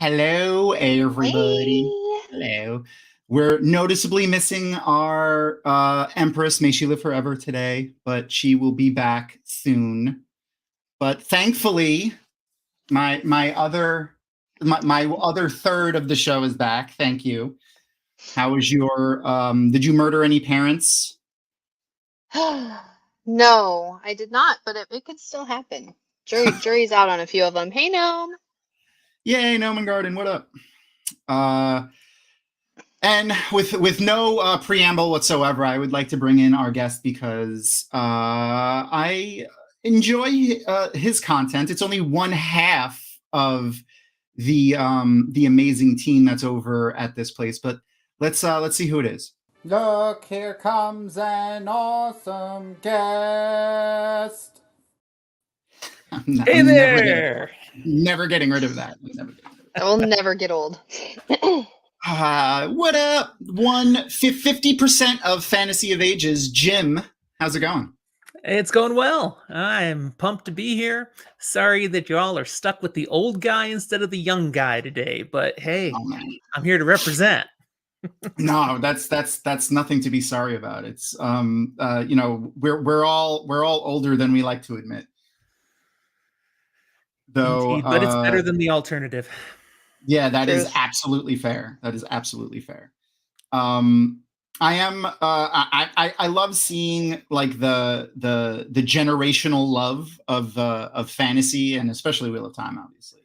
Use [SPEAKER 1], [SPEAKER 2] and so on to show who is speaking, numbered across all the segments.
[SPEAKER 1] Hello, everybody.
[SPEAKER 2] Hey.
[SPEAKER 1] Hello. We're noticeably missing our Empress. May she live forever today, but she will be back soon. But thankfully, my other third of the show is back. Thank you. How was your? Did you murder any parents?
[SPEAKER 2] No, I did not, but it could still happen. Jury's out on a few of them. Hey, Gnome.
[SPEAKER 1] Yay, Noman Garden. What up? And with no preamble whatsoever, I would like to bring in our guest because I enjoy his content. It's only one half of the amazing team that's over at this place, but let's see who it is.
[SPEAKER 3] Look, here comes an awesome guest.
[SPEAKER 4] Hey there!
[SPEAKER 1] Never getting rid of that.
[SPEAKER 2] That will never get old.
[SPEAKER 1] What up? 50% of Fantasy of Ages. Jim, how's it going?
[SPEAKER 4] It's going well. I'm pumped to be here. Sorry that you all are stuck with the old guy instead of the young guy today, but hey, I'm here to represent.
[SPEAKER 1] No, that's nothing to be sorry about. It's we're all older than we like to admit. Though,
[SPEAKER 4] indeed, but it's better than the alternative.
[SPEAKER 1] Yeah, that is absolutely fair. That is absolutely fair. I love seeing like the generational love of fantasy and especially Wheel of Time, obviously.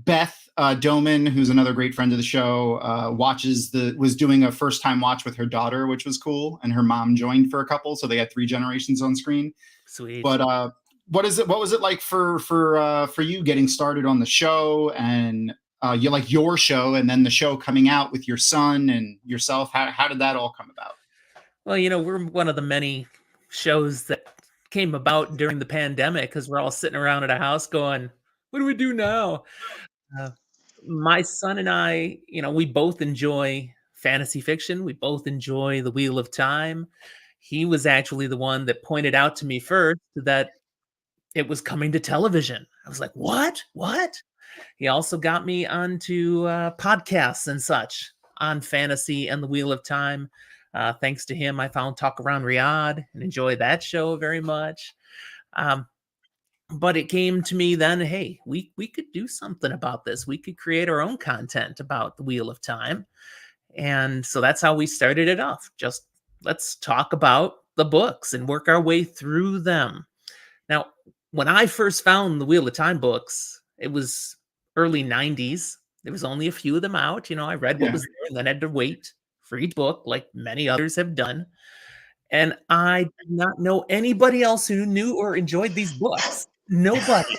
[SPEAKER 1] Beth Doman, who's another great friend of the show, was doing a first time watch with her daughter, which was cool, and her mom joined for a couple, so they had 3 generations on screen.
[SPEAKER 4] Sweet.
[SPEAKER 1] But what was it like for you getting started on the show and you like your show and then the show coming out with your son and yourself? How did that all come about?
[SPEAKER 4] Well, we're one of the many shows that came about during the pandemic because we're all sitting around at a house going, what do we do now? My son and I, we both enjoy fantasy fiction. We both enjoy the Wheel of Time. He was actually the one that pointed out to me first that it was coming to television. I was like, what? He also got me onto podcasts and such on fantasy and the Wheel of Time. Thanks to him, I found Talk Around Riyadh and enjoyed that show very much. But it came to me then, hey, we could do something about this. We could create our own content about the Wheel of Time. And so that's how we started it off. Just let's talk about the books and work our way through them. Now, when I first found the Wheel of Time books, it was early 90s. There was only a few of them out. I read what was there and then had to wait for each book like many others have done. And I did not know anybody else who knew or enjoyed these books. Nobody.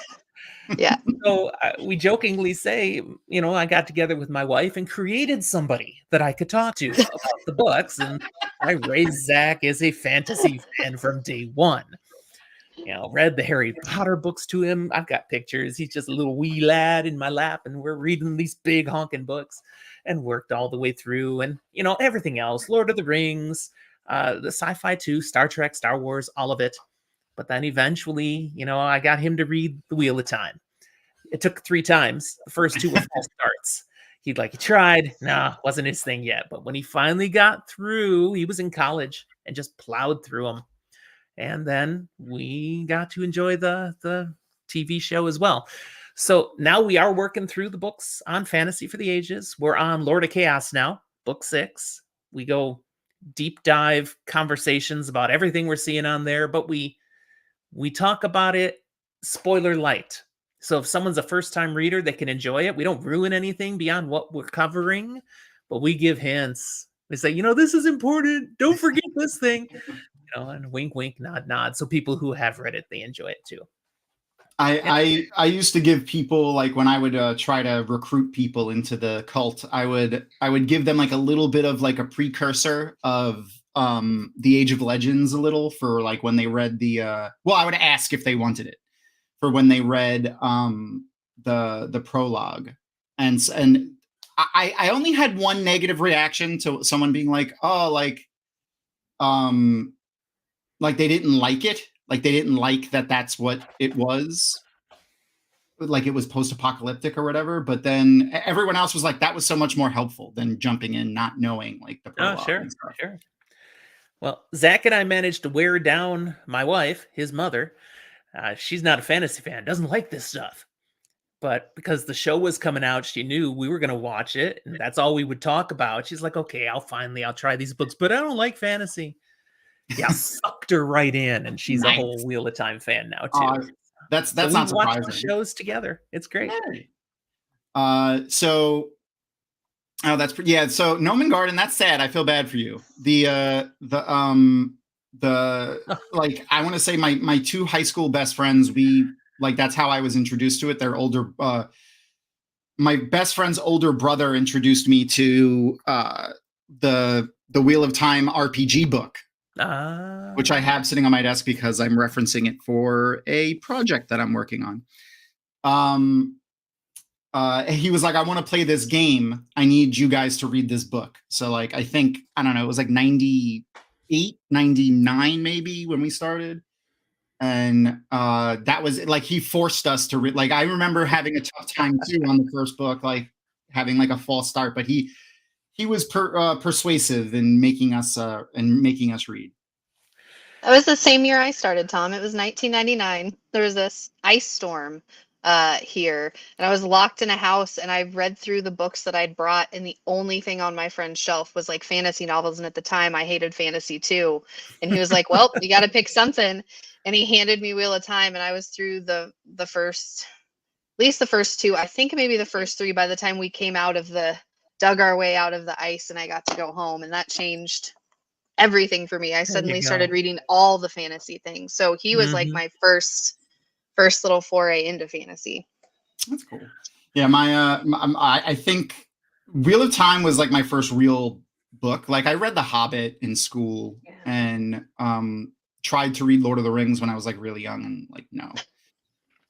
[SPEAKER 2] Yeah.
[SPEAKER 4] So we jokingly say, I got together with my wife and created somebody that I could talk to about the books. And I raised Zach as a fantasy fan from day one. Read the Harry Potter books to him. I've got pictures. He's just a little wee lad in my lap, and we're reading these big honking books and worked all the way through. And, everything else, Lord of the Rings, the sci-fi too, Star Trek, Star Wars, all of it. But then eventually, I got him to read The Wheel of Time. It took 3 times. The first 2 were false starts. He tried. Nah, wasn't his thing yet. But when he finally got through, he was in college and just plowed through them. And then we got to enjoy the TV show as well. So now we are working through the books on Fantasy for the Ages. We're on Lord of Chaos now, book 6. We go deep dive conversations about everything we're seeing on there, but we talk about it spoiler light. So if someone's a first-time reader, they can enjoy it. We don't ruin anything beyond what we're covering, but we give hints. We say, this is important. Don't forget this thing. And wink, wink, nod, nod. So people who have read it, they enjoy it too.
[SPEAKER 1] I used to give people, like when I would try to recruit people into the cult, I would give them like a little bit of like a precursor of the Age of Legends a little for like when they read the I would ask if they wanted it for when they read the prologue. And I only had one negative reaction to someone being like, oh, like they didn't like it. Like they didn't like that that's what it was. like it was post-apocalyptic or whatever, but then everyone else was like, that was so much more helpful than jumping in not knowing like the
[SPEAKER 4] Oh,
[SPEAKER 1] prologue
[SPEAKER 4] sure,
[SPEAKER 1] and stuff.
[SPEAKER 4] sure. Well, Zach and I managed to wear down my wife, his mother. She's not a fantasy fan, doesn't like this stuff. But because the show was coming out, she knew we were going to watch it, and that's all we would talk about. She's like, okay, I'll try these books, but I don't like fantasy. Yeah, sucked her right in, and she's a whole Wheel of Time fan now too.
[SPEAKER 1] That's
[SPEAKER 4] So
[SPEAKER 1] not
[SPEAKER 4] we watch
[SPEAKER 1] surprising.
[SPEAKER 4] the shows together. It's great.
[SPEAKER 1] So so Noman Garden, that's sad. I feel bad for you. The like, I want to say my two high school best friends, that's how I was introduced to it. They're older. My best friend's older brother introduced me to the Wheel of Time RPG book, which I have sitting on my desk because I'm referencing it for a project that I'm working on. He was like, I want to play this game. I need you guys to read this book. So like, I think, I don't know, it was like 98, 99 maybe when we started. And that was like, he forced us to read. Like, I remember having a tough time too on the first book, like having like a false start, but he was persuasive in making us read.
[SPEAKER 2] That was the same year I started, Tom. It was 1999. There was this ice storm here, and I was locked in a house, and I read through the books that I'd brought, and the only thing on my friend's shelf was like fantasy novels, and at the time I hated fantasy too. And he was like, well, you got to pick something, and he handed me Wheel of Time, and I was through the first, at least the first two, I think maybe the first three by the time we came out of dug our way out of the ice, and I got to go home, and that changed everything for me. I suddenly started reading all the fantasy things. So he was like my first little foray into fantasy.
[SPEAKER 1] That's cool. Yeah, I think Wheel of Time was like my first real book. Like, I read The Hobbit in school, and tried to read Lord of the Rings when I was like really young, and like, no.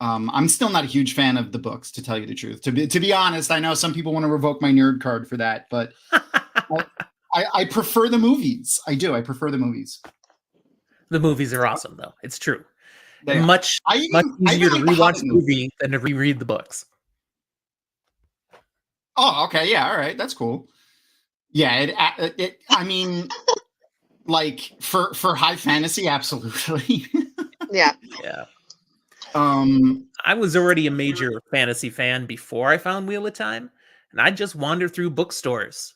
[SPEAKER 1] I'm still not a huge fan of the books, to tell you the truth. To be honest, I know some people want to revoke my nerd card for that, but I prefer the movies. I do. I prefer the movies.
[SPEAKER 4] The movies are awesome, though. It's true.
[SPEAKER 1] They
[SPEAKER 4] much easier to rewatch the movie than to reread the books.
[SPEAKER 1] Oh, okay. Yeah. All right. That's cool. Yeah. I mean, like for high fantasy, absolutely.
[SPEAKER 2] Yeah.
[SPEAKER 4] Yeah. I was already a major fantasy fan before I found Wheel of Time, and I'd just wander through bookstores,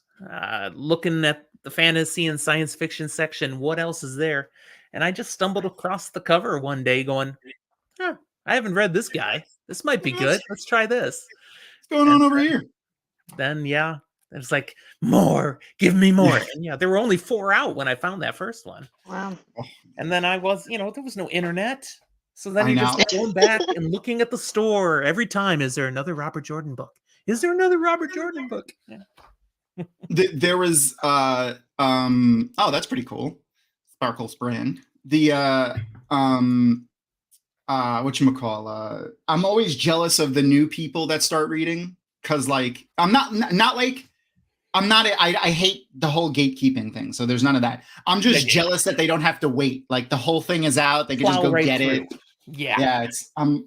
[SPEAKER 4] looking at the fantasy and science fiction section. What else is there? And I just stumbled across the cover one day going, I haven't read this guy. This might be good. Let's try this.
[SPEAKER 1] What's going on over here?
[SPEAKER 4] Then, yeah, it was like, more, give me more. And yeah, there were only 4 out when I found that first one.
[SPEAKER 2] Wow.
[SPEAKER 4] And then I was, there was no internet. So then you're just going back and looking at the store every time. Is there another Robert Jordan book? Is there another Robert Jordan book? Yeah.
[SPEAKER 1] There was, oh, that's pretty cool. Sparkles brand. The whatchamacall, I'm always jealous of the new people that start reading, because like I hate the whole gatekeeping thing, so there's none of that. I'm just jealous that they don't have to wait. Like, the whole thing is out, they can just go get it. Yeah, it's oh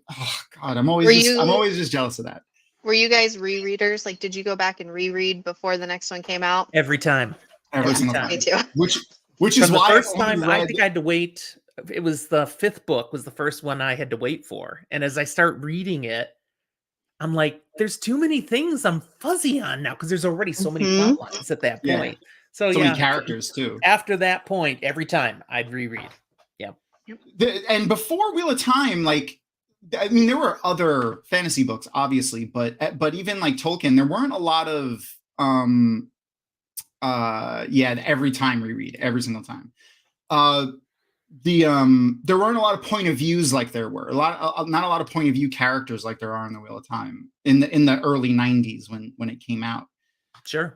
[SPEAKER 1] god, I'm always just jealous of that.
[SPEAKER 2] Were you guys rereaders? Like, did you go back and reread before the next one came out?
[SPEAKER 4] Every time.
[SPEAKER 1] Every single time.
[SPEAKER 2] Me too.
[SPEAKER 1] Which is why
[SPEAKER 4] the first time I think I had to wait. It was the 5th book was the first one I had to wait for. And as I start reading it, I'm like, there's too many things I'm fuzzy on now, because there's already so many plot lines at that point. So
[SPEAKER 1] many characters too.
[SPEAKER 4] After that point, every time I'd reread. Yeah.
[SPEAKER 1] And before Wheel of Time, like, I mean, there were other fantasy books, obviously, but even like Tolkien, there weren't a lot of every time reread, every single time. There weren't a lot of point of views like there were. Not a lot of point of view characters like there are in the Wheel of Time in the early 90s when it came out.
[SPEAKER 4] Sure.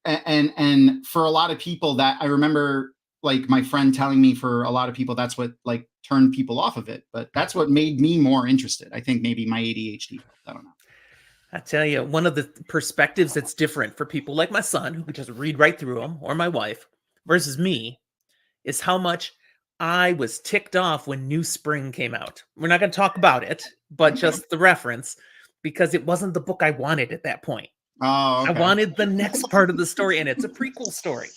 [SPEAKER 1] And for a lot of people, that I remember, like, my friend telling me, for a lot of people, that's what like turned people off of it. But that's what made me more interested. I think maybe my ADHD. I don't know.
[SPEAKER 4] I tell you, one of the perspectives that's different for people like my son, who could just read right through them, or my wife, versus me, is how much I was ticked off when New Spring came out. We're not going to talk about it, but just the reference, because it wasn't the book I wanted at that point.
[SPEAKER 1] Oh, okay.
[SPEAKER 4] I wanted the next part of the story, and it's a prequel story.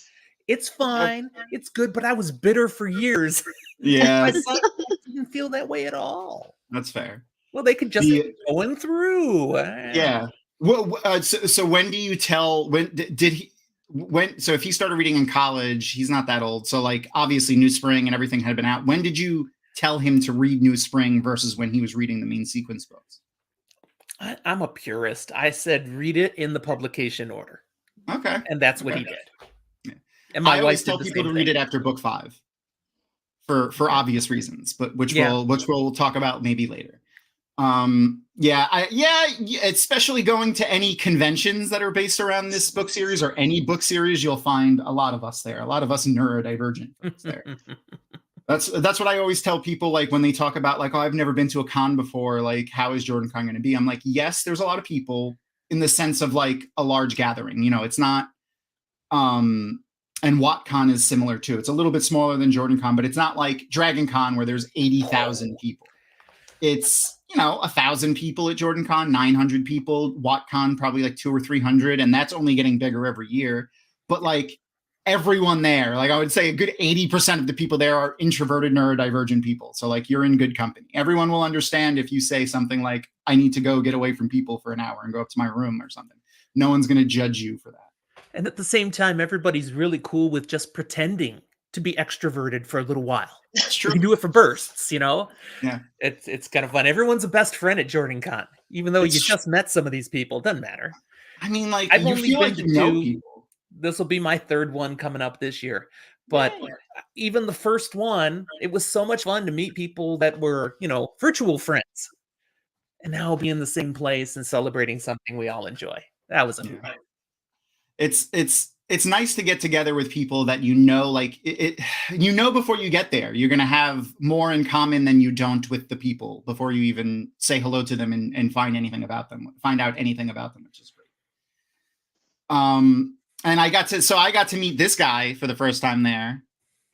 [SPEAKER 4] It's fine, it's good, but I was bitter for years.
[SPEAKER 1] Yeah,
[SPEAKER 4] My son didn't feel that way at all.
[SPEAKER 1] that's fair.
[SPEAKER 4] Well, they could just keep going through.
[SPEAKER 1] Yeah. Well, so when do you tell? When did he? When? So if he started reading in college, he's not that old. So like obviously New Spring and everything had been out. When did you tell him to read New Spring versus when he was reading the main sequence books?
[SPEAKER 4] I'm a purist. I said read it in the publication order.
[SPEAKER 1] Okay.
[SPEAKER 4] And that's what he did.
[SPEAKER 1] Yeah.
[SPEAKER 4] And my
[SPEAKER 1] I always
[SPEAKER 4] wife
[SPEAKER 1] tell
[SPEAKER 4] did the
[SPEAKER 1] people to
[SPEAKER 4] same
[SPEAKER 1] read
[SPEAKER 4] thing.
[SPEAKER 1] it after book 5 for obvious reasons, but which we'll talk about maybe later. Especially going to any conventions that are based around this book series or any book series, you'll find a lot of us there, a lot of us neurodivergent folks there. That's what I always tell people, like when they talk about like, oh, I've never been to a con before, like how is Jordan Con going to be? I'm like, yes, there's a lot of people in the sense of like a large gathering, you know, it's not and WoT Con is similar too. It's a little bit smaller than Jordan Con, but it's not like Dragon Con where there's 80,000 people. It's, you know, 1,000 people at Jordan Con, 900 people, WoT Con probably like 200 or 300, and that's only getting bigger every year. But like everyone there, like I would say a good 80% of the people there are introverted, neurodivergent people. So like you're in good company. Everyone will understand if you say something like, I need to go get away from people for an hour and go up to my room or something. No one's going to judge you for that.
[SPEAKER 4] And at the same time, everybody's really cool with just pretending to be extroverted for a little while.
[SPEAKER 1] That's true.
[SPEAKER 4] You can do it for bursts, you know?
[SPEAKER 1] Yeah.
[SPEAKER 4] It's kind of fun. Everyone's a best friend at Jordan Con, even though you just met some of these people. Doesn't matter.
[SPEAKER 1] I mean, like,
[SPEAKER 4] I've
[SPEAKER 1] you
[SPEAKER 4] only
[SPEAKER 1] feel
[SPEAKER 4] been
[SPEAKER 1] like
[SPEAKER 4] to
[SPEAKER 1] you know
[SPEAKER 4] 2.
[SPEAKER 1] people.
[SPEAKER 4] This will be my 3rd one coming up this year. But even the first one, it was so much fun to meet people that were, you know, virtual friends. And now be in the same place and celebrating something we all enjoy. That was a hoot.
[SPEAKER 1] It's nice to get together with people that you know, like you know before you get there, you're going to have more in common than you don't with the people before you even say hello to them and find out anything about them, which is great. And I got to meet this guy for the first time there.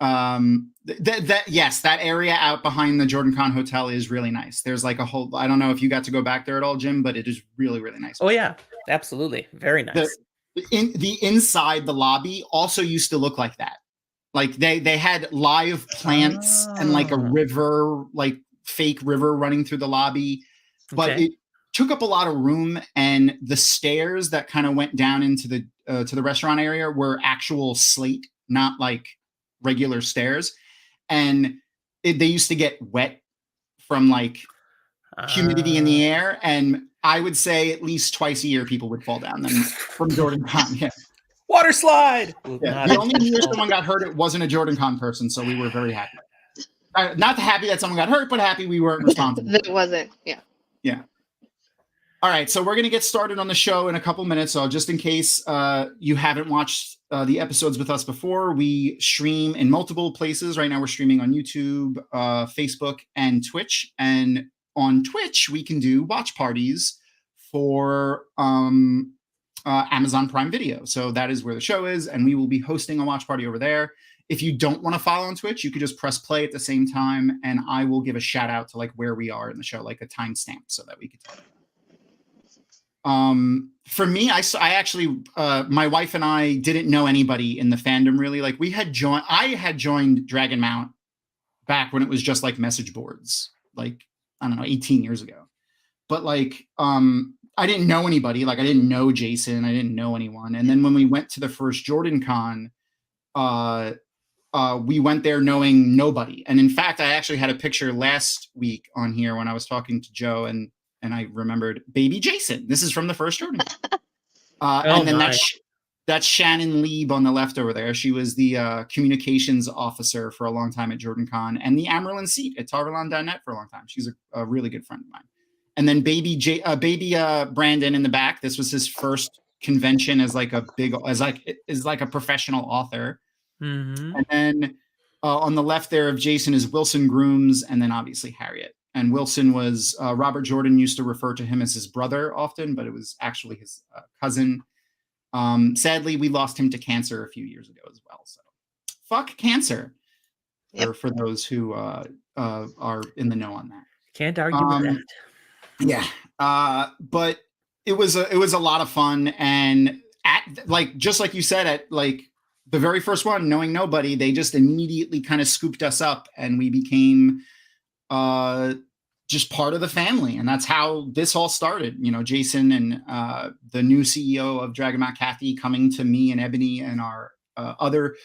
[SPEAKER 1] That area out behind the Jordan Con Hotel is really nice. There's like a whole, I don't know if you got to go back there at all, Jim, but it is really, really nice.
[SPEAKER 4] Oh yeah, absolutely. Very nice.
[SPEAKER 1] The inside the lobby also used to look like that. Like they had live plants and like a river, like fake river running through the lobby, but it took up a lot of room, and the stairs that kind of went down into the to the restaurant area were actual slate, not like regular stairs, and they used to get wet from like humidity in the air, and I would say at least twice a year people would fall down them from Jordan Con. Yeah.
[SPEAKER 4] Water slide.
[SPEAKER 1] Yeah. The only year someone got hurt, it wasn't a Jordan Con person, so we were very happy. Not happy that someone got hurt, but happy we weren't responsible.
[SPEAKER 2] That it wasn't. Yeah.
[SPEAKER 1] Yeah. All right, so we're going to get started on the show in a couple minutes. So just in case you haven't watched the episodes with us before, we stream in multiple places. Right now we're streaming on YouTube, Facebook, and Twitch. And on Twitch, we can do watch parties for Amazon Prime Video. So that is where the show is, and we will be hosting a watch party over there. If you don't want to follow on Twitch, you could just press play at the same time, and I will give a shout out to like where we are in the show, like a timestamp, so that we could tell you. For me, I actually, my wife and I didn't know anybody in the fandom really. Like I had joined Dragonmount back when it was just like message boards, like, I don't know, 18 years ago. But like, I didn't know anybody. Like I didn't know Jason. I didn't know anyone. And then when we went to the first Jordan Con, we went there knowing nobody. And in fact, I actually had a picture last week on here when I was talking to Joe, and I remembered baby Jason. This is from the first Jordan. And then that's Shannon Lieb on the left over there. She was the communications officer for a long time at Jordan Con, and the Amaryllin seat at Tarvalon.net for a long time. She's a really good friend of mine. And then baby Brandon in the back. This was his first convention as like a professional author. Mm-hmm. And then on the left there of Jason is Wilson Grooms, and then obviously Harriet. And Wilson was Robert Jordan used to refer to him as his brother often, but it was actually his cousin. Sadly, we lost him to cancer a few years ago as well. So fuck cancer.
[SPEAKER 2] Yep.
[SPEAKER 1] for those who are in the know on that.
[SPEAKER 4] Can't argue with that.
[SPEAKER 1] Yeah, but it was a lot of fun, and just like you said, at like the very first one, Knowing Nobody, they just immediately kind of scooped us up, and we became just part of the family, and that's how this all started. You know, Jason and the new CEO of Dragonmount, Kathy, coming to me and Ebony and our other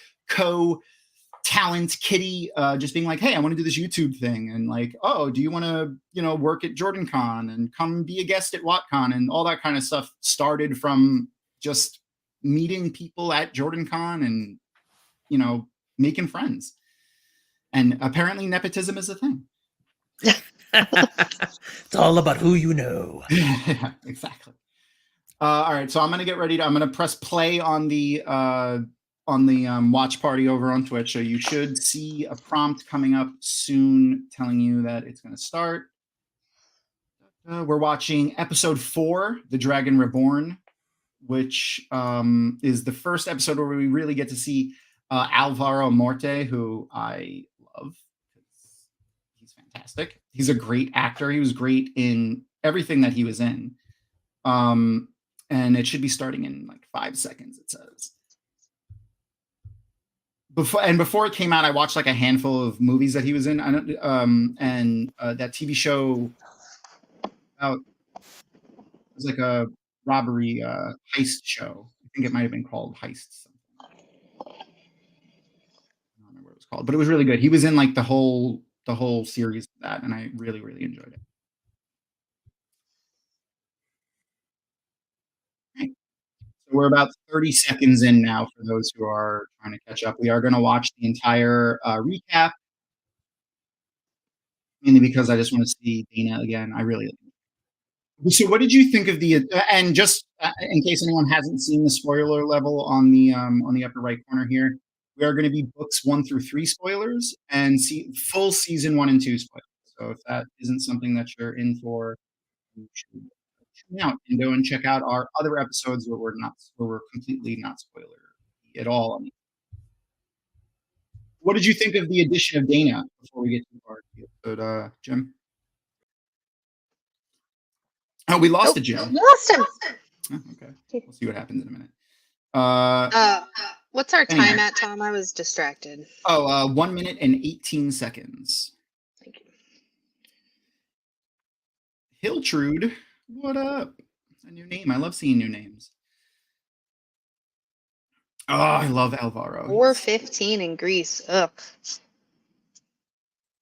[SPEAKER 1] talent, Kitty, just being like, hey, I want to do this YouTube thing, and like, oh, do you want to, you know, work at JordanCon and come be a guest at WoTCon, and all that kind of stuff started from just meeting people at JordanCon and, you know, making friends. And apparently nepotism is a thing.
[SPEAKER 4] It's all about who you know.
[SPEAKER 1] Yeah, exactly. All right, so I'm gonna press play on the watch party over on Twitch. So you should see a prompt coming up soon telling you that it's going to start. We're watching episode 4, The Dragon Reborn, which is the first episode where we really get to see Alvaro Morte, who I love. He's fantastic. He's a great actor. He was great in everything that he was in. And it should be starting in like 5 seconds, it says. Before it came out, I watched like a handful of movies that he was in. That TV show it was like a robbery heist show. I think it might have been called Heist. I don't remember what it was called, but it was really good. He was in like the whole series of that, and I really, really enjoyed it. Okay. So we're about 30 seconds in now for those who are trying to catch up. We are going to watch the entire recap, mainly because I just want to see Dana again. I really. So, what did you think of the? And just in case anyone hasn't seen the spoiler level on the upper right corner here, we are going to be books 1 through 3 spoilers and full season 1 and 2 spoilers. So, if that isn't something that you're in for, you should tune out and go and check out our other episodes where we're completely not spoiler at all. What did you think of the addition of Dana before we get too far into the episode, Jim? Oh, we lost a Jim.
[SPEAKER 2] Lost him.
[SPEAKER 1] Oh, okay. We'll see what happens in a minute.
[SPEAKER 2] What's our time at, Tom? I was distracted.
[SPEAKER 1] 1 minute and 18 seconds.
[SPEAKER 2] Thank you.
[SPEAKER 1] Hiltrude, what up? A new name. I love seeing new names. Oh, I love Alvaro.
[SPEAKER 2] 4:15 in Greece. Ugh.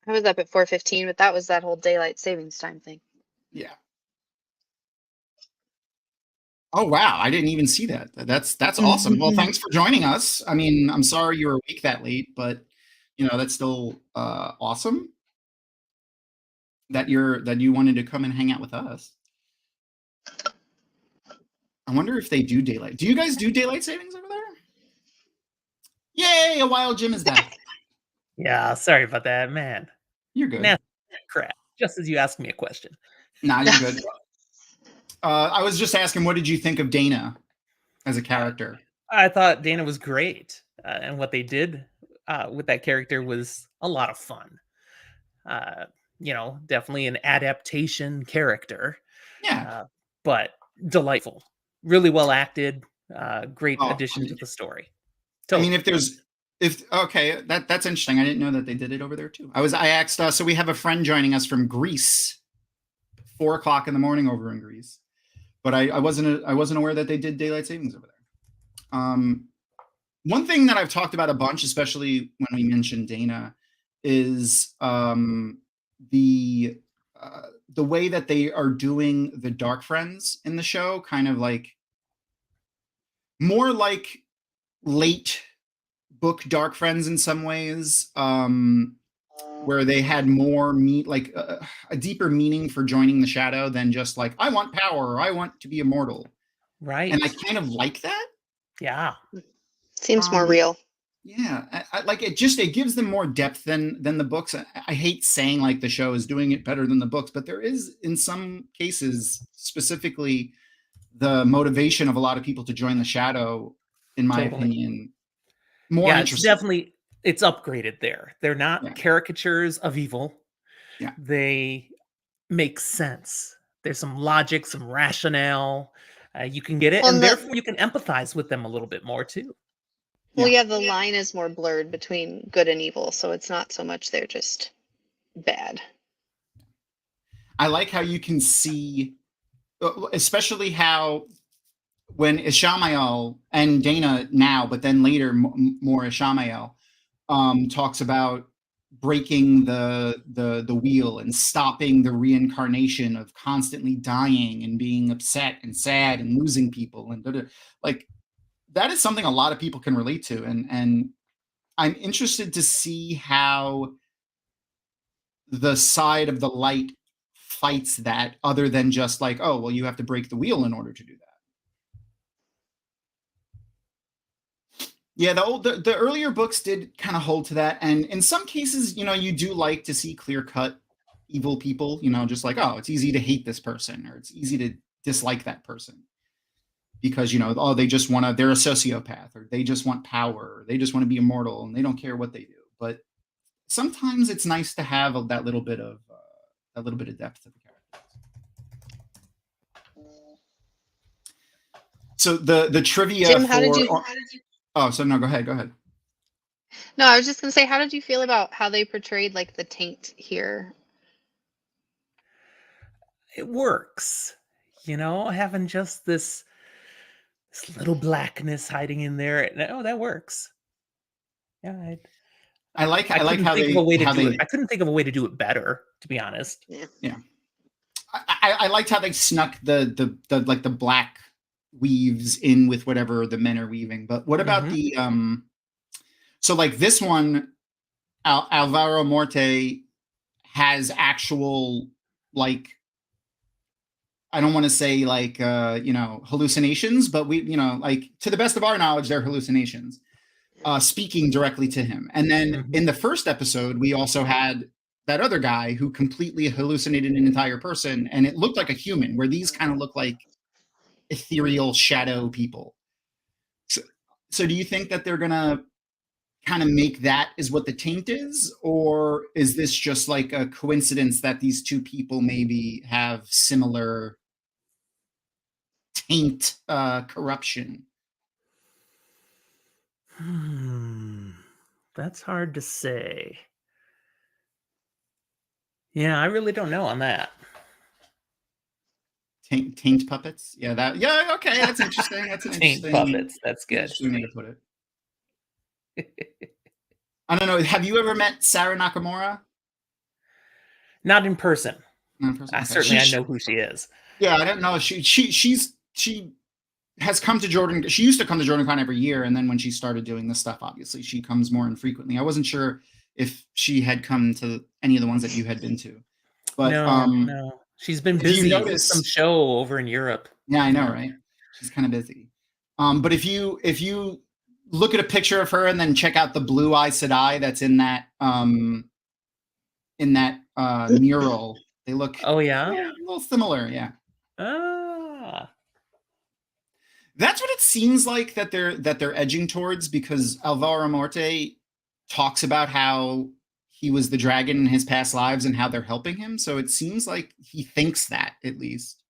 [SPEAKER 2] I was up at 4:15, but that was that whole daylight savings time thing.
[SPEAKER 1] Yeah. Oh wow, I didn't even see that. That's awesome. Well, thanks for joining us. I mean, I'm sorry you were awake that late, but you know, that's still awesome that you wanted to come and hang out with us. I wonder if they do daylight. Do you guys do daylight savings over there? Yay, a wild Jim is back.
[SPEAKER 4] Yeah, sorry about that, man.
[SPEAKER 1] You're good.
[SPEAKER 4] Man, crap. Just as you asked me a question.
[SPEAKER 1] Nah, you're good. I was just asking, what did you think of Dana as a character?
[SPEAKER 4] I thought Dana was great, and what they did with that character was a lot of fun. You know, definitely an adaptation character.
[SPEAKER 1] Yeah,
[SPEAKER 4] but delightful, really well acted. Great addition to the story. Totally.
[SPEAKER 1] I mean, okay, that's interesting. I didn't know that they did it over there too. I asked. So we have a friend joining us from Greece. 4 o'clock in the morning over in Greece, but I wasn't aware that they did daylight savings over there. One thing that I've talked about a bunch, especially when we mentioned Dana, is the way that they are doing the Dark Friends in the show, kind of like more like late book Dark Friends in some ways. Where they had more like a deeper meaning for joining the shadow than just like, I want power, or I want to be immortal.
[SPEAKER 4] Right.
[SPEAKER 1] And I kind of like that.
[SPEAKER 4] Yeah.
[SPEAKER 2] Seems more real.
[SPEAKER 1] Yeah. I like it. It gives them more depth than the books. I hate saying like the show is doing it better than the books, but there is in some cases, specifically the motivation of a lot of people to join the shadow, in my opinion, more interesting.
[SPEAKER 4] it's upgraded there. They're not
[SPEAKER 1] Yeah.
[SPEAKER 4] caricatures of evil.
[SPEAKER 1] Yeah.
[SPEAKER 4] They make sense. There's some logic, some rationale. You can get it,
[SPEAKER 2] Well,
[SPEAKER 4] and
[SPEAKER 2] and the-
[SPEAKER 4] therefore you can empathize with them a little bit more too.
[SPEAKER 2] Well,
[SPEAKER 1] Yeah.
[SPEAKER 2] yeah, the line is more blurred between good and evil, so it's not so much they're just bad.
[SPEAKER 1] I like how you can see, especially how when Ishamael and Dana now, but then later more Ishamael, talks about breaking the wheel and stopping the reincarnation of constantly dying and being upset and sad and losing people and like that is something a lot of people can relate to, and I'm interested to see how the side of the light fights that, other than just like, oh well, you have to break the wheel in order to do that. Yeah, the earlier books did kind of hold to that, and in some cases, you do like to see clear-cut evil people, just like, oh, it's easy to hate this person, or it's easy to dislike that person because, oh, they just want to, they're a sociopath, or they just want power, or they just want to be immortal, and they don't care what they do. But sometimes it's nice to have that little bit of depth to the characters. So the trivia
[SPEAKER 2] Jim,
[SPEAKER 1] for,
[SPEAKER 2] how did you?
[SPEAKER 1] oh, so no, go ahead.
[SPEAKER 2] No, I was just gonna say, how did you feel about how they portrayed like the taint here?
[SPEAKER 4] It works, having just this little blackness hiding in there. No, that works. Yeah,
[SPEAKER 1] I like
[SPEAKER 4] I
[SPEAKER 1] how
[SPEAKER 4] couldn't think
[SPEAKER 1] they
[SPEAKER 4] of a way to
[SPEAKER 1] how
[SPEAKER 4] do
[SPEAKER 1] they
[SPEAKER 4] it. I couldn't think of a way to do it better, to be honest.
[SPEAKER 2] Yeah.
[SPEAKER 1] I liked how they snuck the like the black weaves in with whatever the men are weaving. But what about the so like this one, Alvaro Morte has actual, like, I don't want to say like hallucinations, but we like, to the best of our knowledge, they're hallucinations, speaking directly to him. And then in the first episode, we also had that other guy who completely hallucinated an entire person, and it looked like a human, where these kind of look like ethereal shadow people. So do you think that they're gonna kind of make that is what the taint is, or is this just like a coincidence that these two people maybe have similar taint corruption?
[SPEAKER 4] That's hard to say. Yeah, I really don't know on that.
[SPEAKER 1] Taint puppets? Yeah, okay, that's interesting. That's an
[SPEAKER 4] Taint
[SPEAKER 1] interesting
[SPEAKER 4] puppets. That's good.
[SPEAKER 1] interesting way to put it. I don't know. Have you ever met Sarah Nakamura?
[SPEAKER 4] Not in person.
[SPEAKER 1] Not in person. Okay.
[SPEAKER 4] Certainly, I know who she is.
[SPEAKER 1] Yeah, I don't know. She has come to Jordan. She used to come to JordanCon every year, and then when she started doing this stuff, obviously she comes more infrequently. I wasn't sure if she had come to any of the ones that you had been to, but
[SPEAKER 4] no, she's been busy with some show over in Europe.
[SPEAKER 1] Yeah, I know, right? She's kind of busy. But if you look at a picture of her and then check out the blue Aes Sedai that's in that mural, they look
[SPEAKER 4] a
[SPEAKER 1] little similar. Yeah.
[SPEAKER 4] Ah.
[SPEAKER 1] That's what it seems like that they're edging towards, because Alvaro Morte talks about how he was the dragon in his past lives and how they're helping him. So it seems like he thinks that, at least.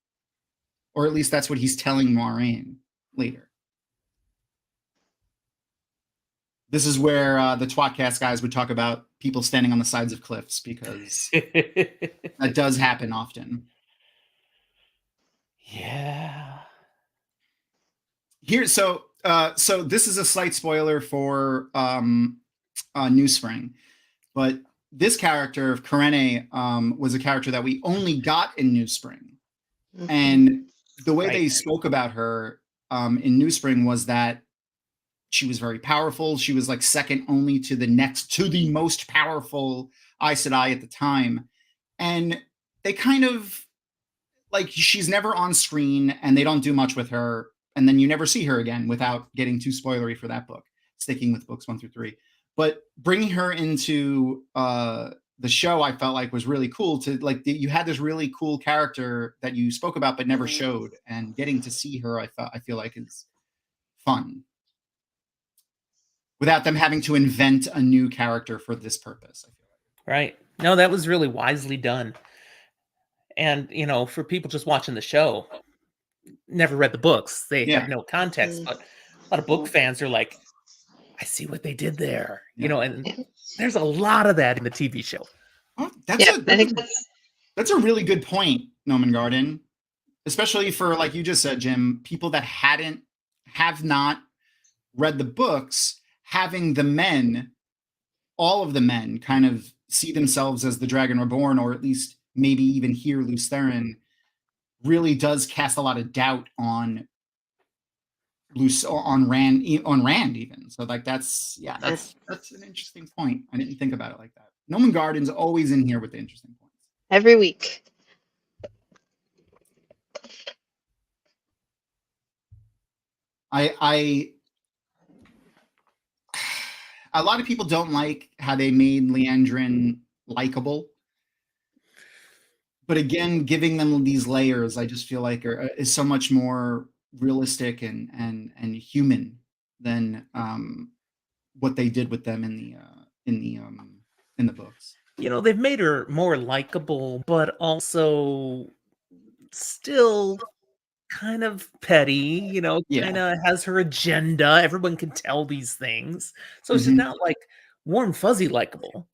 [SPEAKER 1] Or at least that's what he's telling Moiraine later. This is where the Twatcast guys would talk about people standing on the sides of cliffs, because that does happen often.
[SPEAKER 4] Yeah.
[SPEAKER 1] Here, so this is a slight spoiler for New Spring, but this character of Karene was a character that we only got in New Spring, and the way they spoke about her in New Spring was that she was very powerful. She was like second only to the most powerful Aes Sedai at the time, and they kind of like, she's never on screen and they don't do much with her. And then you never see her again, without getting too spoilery for that book, sticking with books 1 through 3. But bringing her into the show, I felt like was really cool. To like, you had this really cool character that you spoke about but never showed, and getting to see her, I feel like is fun. without them having to invent a new character for this purpose. I feel like.
[SPEAKER 4] Right. No, that was really wisely done. And, for people just watching the show, never read the books, they have no context, but a lot of book fans are like, I see what they did there, and there's a lot of that in the TV show.
[SPEAKER 1] Oh, that's a really good point, Noman Garden, especially for, like you just said, Jim, people that have not read the books, having all of the men kind of see themselves as the Dragon Reborn, or at least maybe even hear Lews Therin, really does cast a lot of doubt on Rand even. So like that's an interesting point. I didn't think about it like that. Noman Garden's always in here with the interesting points.
[SPEAKER 2] Every week.
[SPEAKER 1] A lot of people don't like how they made Liandrin likable. But again, giving them these layers, I just feel like is so much more realistic and human than what they did with them in the books.
[SPEAKER 4] They've made her more likable, but also still kind of petty, kind of has her agenda. Everyone can tell these things. So she's not like warm, fuzzy likable.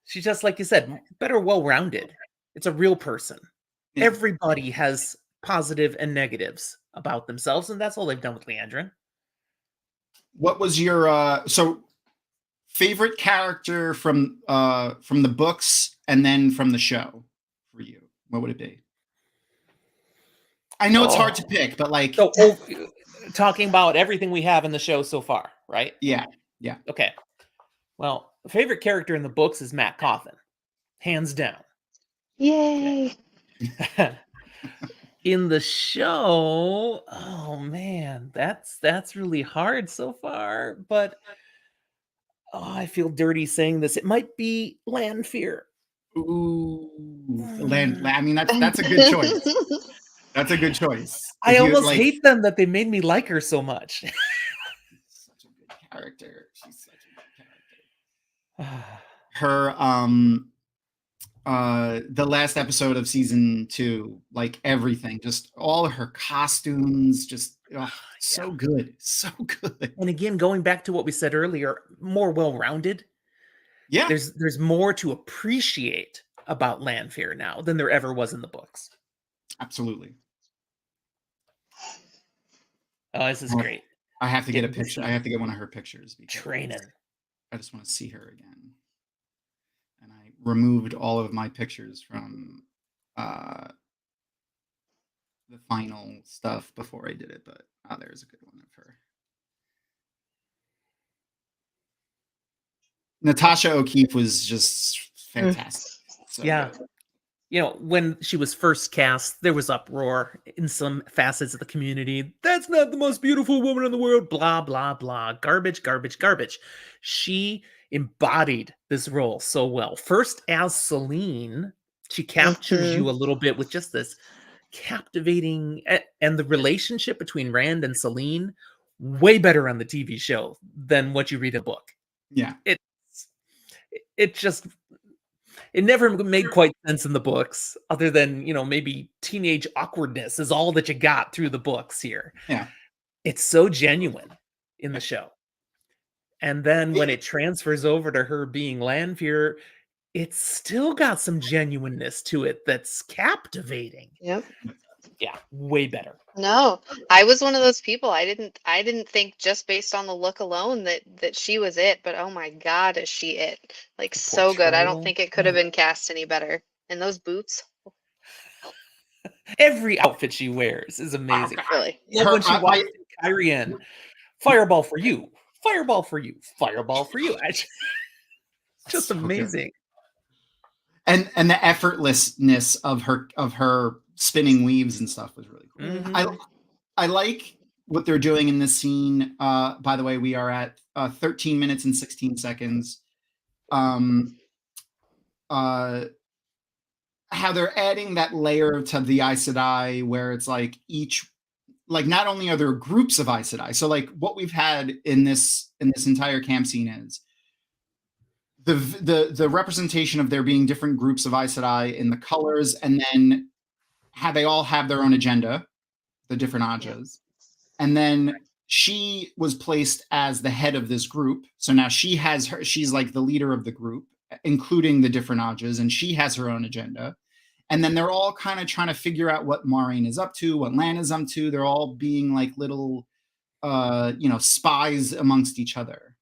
[SPEAKER 4] She's just, like you said, better well-rounded. It's a real person. Yeah. Everybody has positive and negatives about themselves, and that's all they've done with Liandrin.
[SPEAKER 1] What was your favorite character from the books and then from the show for you? What would it be? I know it's hard to pick, but like
[SPEAKER 4] talking about everything we have in the show so far, right?
[SPEAKER 1] Yeah.
[SPEAKER 4] Okay. Well, favorite character in the books is Matt Coffin, hands down.
[SPEAKER 2] Yay!
[SPEAKER 4] In the show, oh man, that's really hard so far. But I feel dirty saying this. It might be Lanfear.
[SPEAKER 1] Ooh, I mean, that's a good choice. That's a good choice.
[SPEAKER 4] I almost hate them that they made me like her so much.
[SPEAKER 1] She's such a good character. She's such a good character. Her the last episode of season 2, like everything, just all of her costumes, just so good.
[SPEAKER 4] And again, going back to what we said earlier, more well-rounded.
[SPEAKER 1] Yeah.
[SPEAKER 4] There's more to appreciate about Lanfear now than there ever was in the books.
[SPEAKER 1] Absolutely.
[SPEAKER 4] Oh, this is great.
[SPEAKER 1] I have to get a picture. I have to get one of her pictures.
[SPEAKER 4] Training.
[SPEAKER 1] I just want to see her again. And I removed all of my pictures from the final stuff before I did it, but there's a good one of her. Natasha O'Keefe was just fantastic. So
[SPEAKER 4] yeah.
[SPEAKER 1] good.
[SPEAKER 4] When she was first cast, there was uproar in some facets of the community. That's not the most beautiful woman in the world. Blah, blah, blah. Garbage, garbage, garbage. She embodied this role so well. First as Selene, she captures you a little bit with just this captivating, and the relationship between Rand and Selene, way better on the TV show than what you read in the book.
[SPEAKER 1] Yeah.
[SPEAKER 4] It never made quite sense in the books, other than, maybe teenage awkwardness is all that you got through the books here.
[SPEAKER 1] Yeah.
[SPEAKER 4] It's so genuine in the show. And then when it transfers over to her being Lanfear, it's still got some genuineness to it that's captivating.
[SPEAKER 2] Yep.
[SPEAKER 4] Yeah, way better.
[SPEAKER 2] No, I was one of those people. I didn't think just based on the look alone that she was it, but oh my God, is she it? Like so good. I don't think it could have been cast any better. And those boots.
[SPEAKER 4] Every outfit she wears is amazing.
[SPEAKER 2] Really.
[SPEAKER 4] Love when she walks in Kyrian. Fireball for you. Fireball for you. Fireball for you. Just so amazing.
[SPEAKER 1] Good. And the effortlessness of her spinning weaves and stuff was really cool.
[SPEAKER 2] Mm-hmm.
[SPEAKER 1] I like what they're doing in this scene. By the way, we are at 13 minutes and 16 seconds. How they're adding that layer to the Aes Sedai where it's like each like not only are there groups of Aes Sedai, so like what we've had in this entire camp scene is the representation of there being different groups of Aes Sedai in the colors, and then how they all have their own agenda, the different Ajas. And then she was placed as the head of this group. So now she's like the leader of the group, including the different Ajas, and she has her own agenda. And then they're all kind of trying to figure out what Moiraine is up to, what Lan is up to. They're all being like little, spies amongst each other.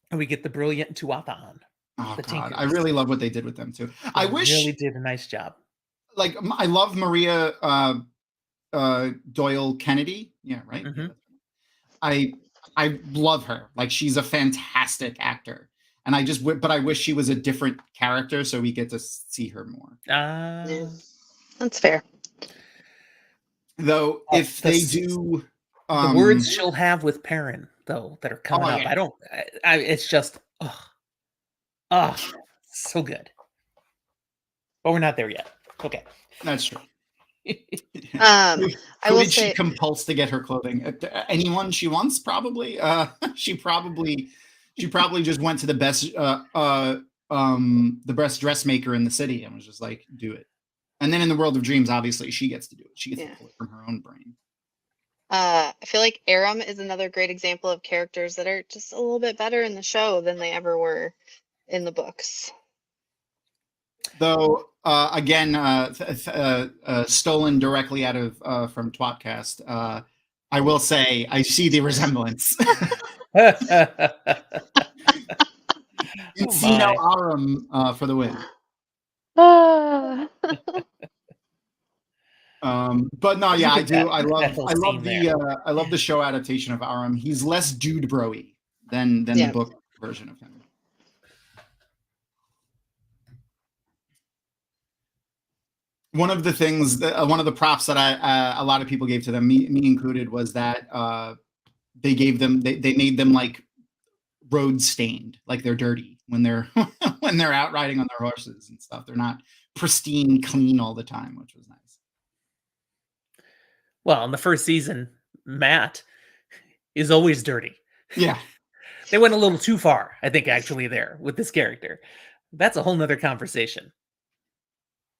[SPEAKER 4] And we get the brilliant Tuatha.
[SPEAKER 1] Oh
[SPEAKER 4] The
[SPEAKER 1] God,
[SPEAKER 4] Tinkers.
[SPEAKER 1] I really love what they did with them too. I
[SPEAKER 4] They
[SPEAKER 1] wish,
[SPEAKER 4] really did a nice job.
[SPEAKER 1] like, I love Maria Doyle Kennedy. Yeah, right.
[SPEAKER 4] Mhm.
[SPEAKER 1] I love her. Like, she's a fantastic actor. And I wish she was a different character so we get to see her more.
[SPEAKER 2] Yeah. That's fair.
[SPEAKER 1] Though, if they do,
[SPEAKER 4] the words she'll have with Perrin, though, that are coming up,
[SPEAKER 1] yeah.
[SPEAKER 4] It's just, so good. But we're not there yet. Okay.
[SPEAKER 1] That's true.
[SPEAKER 2] I
[SPEAKER 1] Who
[SPEAKER 2] will
[SPEAKER 1] did she
[SPEAKER 2] say,
[SPEAKER 1] compulse to get her clothing? Anyone she wants, probably. She probably just went to the best dressmaker in the city and was just like, do it. And then in the World of Dreams, obviously, she gets to do it. She gets to pull it from her own brain.
[SPEAKER 2] I feel like Aram is another great example of characters that are just a little bit better in the show than they ever were in the books.
[SPEAKER 1] Though, again, stolen directly out of from Twatcast, I will say I see the resemblance. Encino Aram for the win. But no, yeah, I do. I love the show adaptation of Aram. He's less dude bro-y than the book version of him. One of the things, one of the props that a lot of people gave to them, me included, was that they made them like road stained, like they're dirty when they're when they're out riding on their horses and stuff. They're not pristine, clean all the time, which was nice.
[SPEAKER 4] Well, in the first season, Matt is always dirty.
[SPEAKER 1] Yeah.
[SPEAKER 4] They went a little too far, I think, actually, there with this character. That's a whole nother conversation.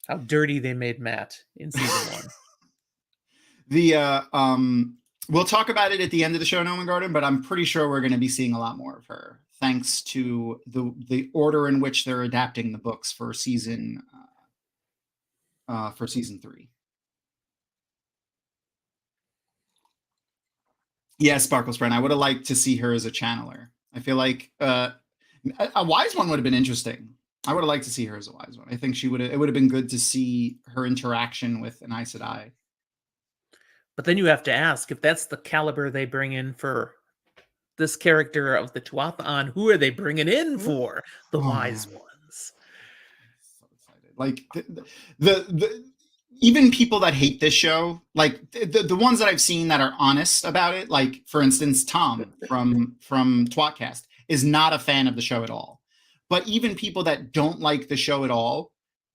[SPEAKER 4] How dirty they made Matt in season 1.
[SPEAKER 1] We'll talk about it at the end of the show, Nolan Garden, but I'm pretty sure we're going to be seeing a lot more of her, thanks to the order in which they're adapting the books for season 3. Yeah, Sparkles Friend. I would have liked to see her as a channeler. I feel like a wise one would have been interesting. I would have liked to see her as a wise one. I think it would have been good to see her interaction with an Aes Sedai.
[SPEAKER 4] But then you have to ask, if that's the caliber they bring in for this character of the Tuatha, who are they bringing in for the wise ones?
[SPEAKER 1] So excited. Like the even people that hate this show, like the ones that I've seen that are honest about it, like for instance, Tom from Twatcast is not a fan of the show at all. But even people that don't like the show at all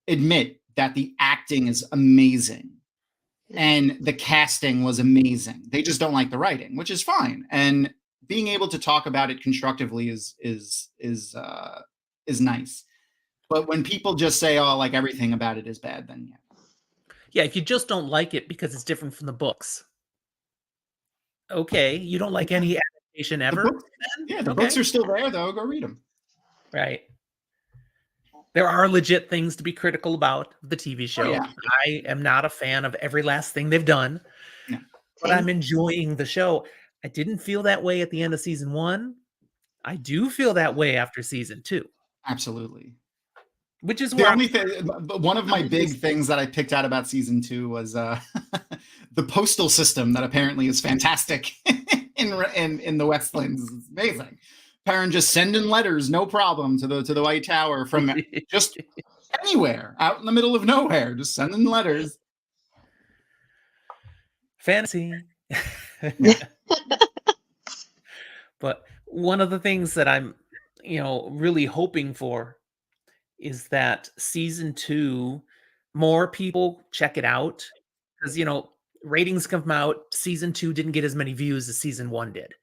[SPEAKER 1] admit that the acting is amazing and the casting was amazing. They just don't like the writing, which is fine. And being able to talk about it constructively is nice. But when people just say, "Oh, like everything about it is bad," then
[SPEAKER 4] yeah, if you just don't like it because it's different from the books, okay, you don't like any adaptation ever.
[SPEAKER 1] The books are still there, though. Go read them.
[SPEAKER 4] Right. There are legit things to be critical about the TV show.
[SPEAKER 1] Oh, yeah.
[SPEAKER 4] I am not a fan of every last thing they've done, but I'm enjoying the show. I didn't feel that way at the end of season 1. I do feel that way after season 2.
[SPEAKER 1] Absolutely.
[SPEAKER 4] Which is
[SPEAKER 1] the only thing. One of my big things that I picked out about season 2 was the postal system that apparently is fantastic in the Westlands. It's amazing. Perrin just sending letters, no problem, to the White Tower from just anywhere out in the middle of nowhere, just sending letters.
[SPEAKER 4] Fantasy. But one of the things that I'm, really hoping for is that season 2, more people check it out, because ratings come out. Season 2 didn't get as many views as season 1 did.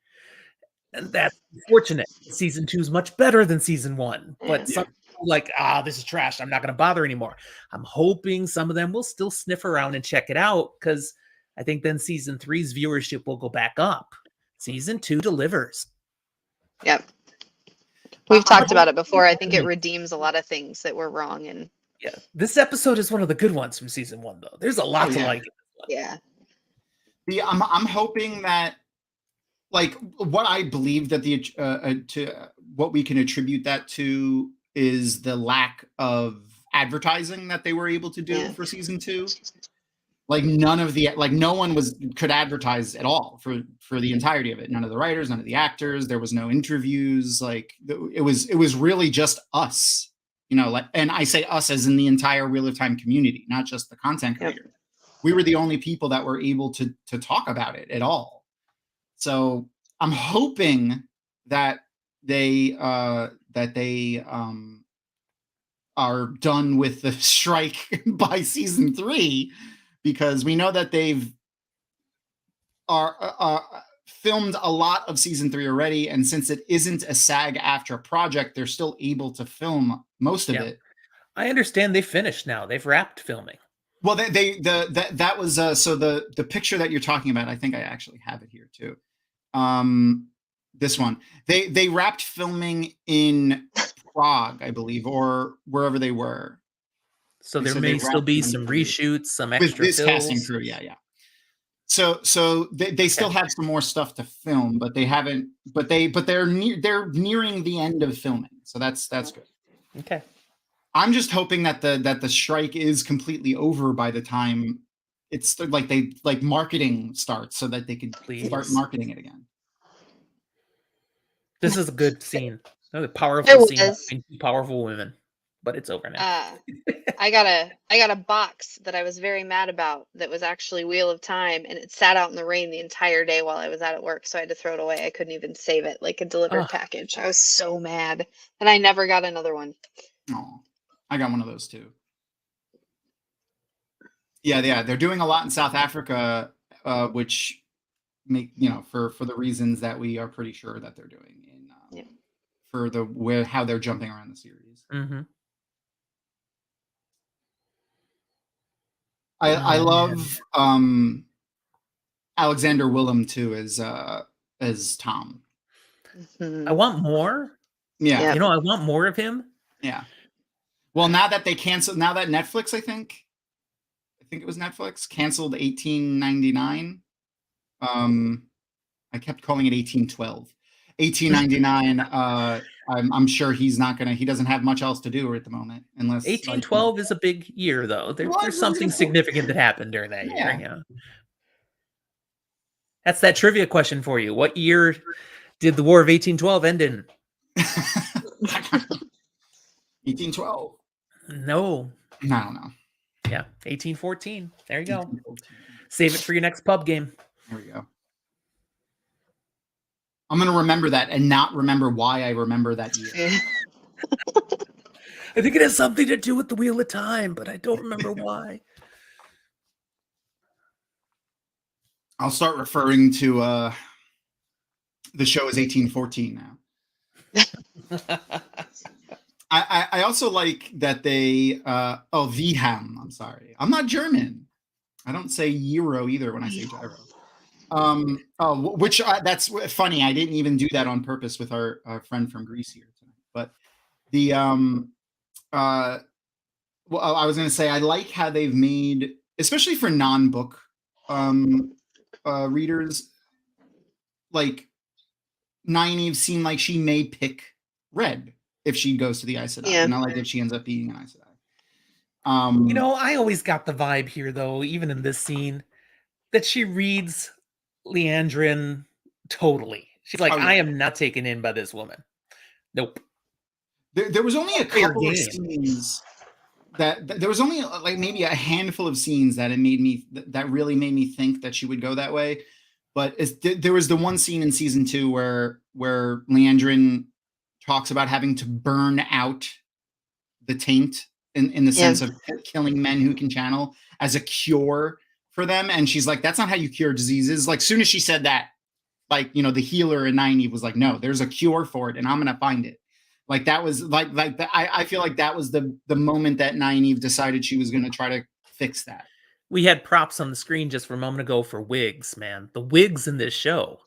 [SPEAKER 4] And that's unfortunate. Season 2 is much better than season 1. But some people like, this is trash. I'm not going to bother anymore. I'm hoping some of them will still sniff around and check it out, because I think then season 3's viewership will go back up. Season 2 delivers.
[SPEAKER 2] Yep. We've talked about it before. I think it redeems a lot of things that were wrong. And
[SPEAKER 4] yeah, this episode is one of the good ones from season 1, though. There's a lot to like.
[SPEAKER 2] Yeah.
[SPEAKER 1] I'm hoping that, like, what I believe that to what we can attribute that to is the lack of advertising that they were able to do for season 2. Like no one could advertise at all for the entirety of it. None of the writers, none of the actors. There was no interviews. Like it was really just us, and I say us as in the entire Wheel of Time community, not just the content creator. We were the only people that were able to talk about it at all. So I'm hoping that they are done with the strike by season 3, because we know that they've filmed a lot of season 3 already, and since it isn't a SAG-AFTRA project, they're still able to film most of it.
[SPEAKER 4] I understand they finished now. They've wrapped filming.
[SPEAKER 1] Well, that was so the picture that you're talking about. I think I actually have it here too. This one, they wrapped filming in Prague, I believe, or wherever they were.
[SPEAKER 4] So there may still be some reshoots, some extra
[SPEAKER 1] with this casting crew. Yeah. So they still have some more stuff to film, but they haven't. But they're nearing the end of filming, so that's good.
[SPEAKER 4] Okay.
[SPEAKER 1] I'm just hoping that the strike is completely over by the time it's like marketing starts, so that they can start marketing it again.
[SPEAKER 4] This is a good scene. A powerful scene between two powerful women, but it's over now.
[SPEAKER 2] I got a box that I was very mad about that was actually Wheel of Time, and it sat out in the rain the entire day while I was out at work, so I had to throw it away. I couldn't even save it like a delivered package. I was so mad, and I never got another one.
[SPEAKER 1] Oh, I got one of those too. Yeah, they're doing a lot in South Africa, which make for the reasons that we are pretty sure that they're doing for how they're jumping around the series.
[SPEAKER 4] Mm-hmm.
[SPEAKER 1] I love Alexander Willem too as Tom.
[SPEAKER 2] Mm-hmm.
[SPEAKER 4] I want more.
[SPEAKER 1] Yeah.
[SPEAKER 4] I want more of him.
[SPEAKER 1] Yeah. Well, now that Netflix, I think it was Netflix, canceled 1899. I kept calling it 1812. 1899. I'm sure he doesn't have much else to do at the moment, unless
[SPEAKER 4] 1812 is a big year, though. There's something significant that happened during that year. Yeah. That's that trivia question for you. What year did the War of 1812 end in?
[SPEAKER 1] 1812.
[SPEAKER 4] No.
[SPEAKER 1] I don't know.
[SPEAKER 4] Yeah, 1814. There you go. Save it for your next pub game.
[SPEAKER 1] There we go. I'm going to remember that and not remember why I remember that year.
[SPEAKER 4] I think it has something to do with the Wheel of Time, but I don't remember why.
[SPEAKER 1] I'll start referring to the show as 1814 now. I also like that they Viham. I'm sorry. I'm not German. I don't say euro either when I say gyro. That's funny. I didn't even do that on purpose with our friend from Greece here tonight. But the I was going to say, I like how they've made, especially for non-book readers, like Nynaeve seemed like she may pick red if she goes to the Aes Sedai, not like if she ends up being an Aes Sedai.
[SPEAKER 4] I always got the vibe here, though, even in this scene, that she reads Leandrin totally. She's like, I am not taken in by this woman. Nope.
[SPEAKER 1] There was only a couple of scenes there was only like maybe a handful of scenes that really made me think that she would go that way. But there was the one scene in season 2 where Leandrin talks about having to burn out the taint in the sense of killing men who can channel as a cure for them. And she's like, that's not how you cure diseases. Like, soon as she said that, like, you know, the healer in Nynaeve was like, no, there's a cure for it, and I'm gonna find it. Like, that was I feel like that was the moment that Nynaeve decided she was gonna try to fix that.
[SPEAKER 4] We had props on the screen just for a moment ago for wigs, man. The wigs in this show.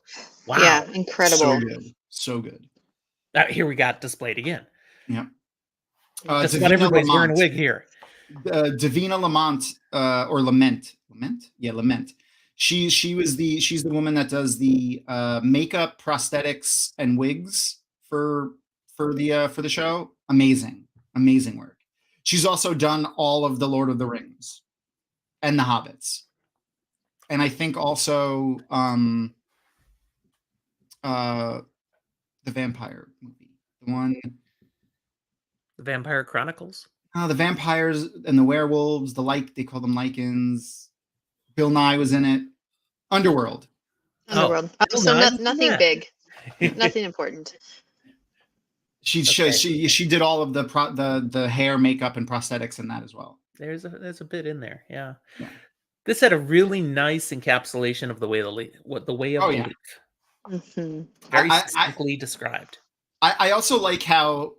[SPEAKER 4] Wow.
[SPEAKER 2] Yeah, incredible.
[SPEAKER 1] So good. So good.
[SPEAKER 4] Here we got displayed again.
[SPEAKER 1] Yeah.
[SPEAKER 4] Just about everybody's wearing a wig here.
[SPEAKER 1] Davina Lamont, or Lament. Lament? Yeah, Lament. She's the woman that does the makeup, prosthetics, and wigs for the show. Amazing work. She's also done all of the Lord of the Rings and the Hobbits, and I think also the vampire movie,
[SPEAKER 4] The Vampire Chronicles.
[SPEAKER 1] The vampires and the werewolves, they call them lichens. Bill Nye was in it. Underworld.
[SPEAKER 2] Oh, so nothing big, nothing important.
[SPEAKER 1] She did all of the hair, makeup, and prosthetics in that as well.
[SPEAKER 4] There's a bit in there, yeah. This had a really nice encapsulation of the way of the leaf.
[SPEAKER 2] Mm-hmm.
[SPEAKER 4] Very simply described.
[SPEAKER 1] I also like how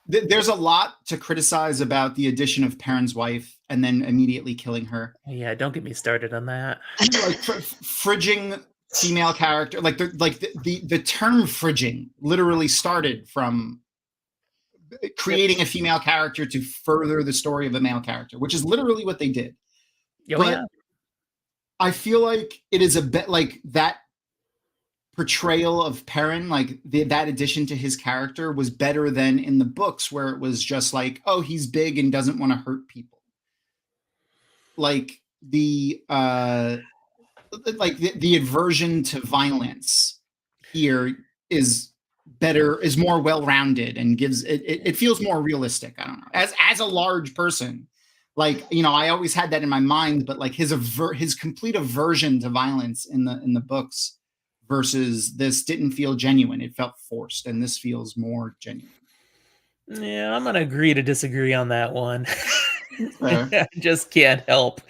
[SPEAKER 1] there's a lot to criticize about the addition of Perrin's wife and then immediately killing her.
[SPEAKER 4] Yeah, don't get me started on that.
[SPEAKER 1] Like fridging female character, the term fridging literally started from creating a female character to further the story of a male character, which is literally what they did. I feel like it is a bit like that portrayal of Perrin, that addition to his character was better than in the books, where it was just like, oh, he's big and doesn't want to hurt people. Like the aversion to violence here is more well-rounded and gives it feels more realistic. I don't know. As a large person, I always had that in my mind, but his complete aversion to violence in the books versus this didn't feel genuine. It felt forced, and this feels more genuine.
[SPEAKER 4] Yeah, I'm going to agree to disagree on that one. I just can't help.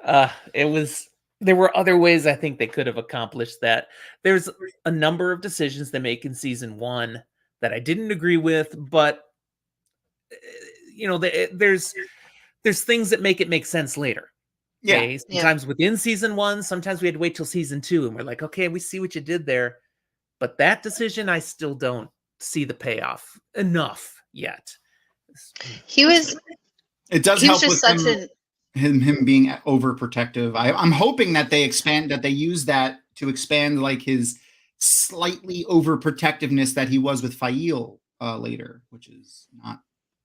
[SPEAKER 4] There were other ways I think they could have accomplished that. There's a number of decisions they make in season 1 that I didn't agree with, but there's things that make it make sense later.
[SPEAKER 1] Yeah.
[SPEAKER 4] Okay? Sometimes within season 1, sometimes we had to wait till season 2, and we're like, okay, we see what you did there. But that decision, I still don't see the payoff enough yet.
[SPEAKER 1] It does help with him being overprotective. I'm hoping that they use that to expand his slightly overprotectiveness that he was with Fail later, which is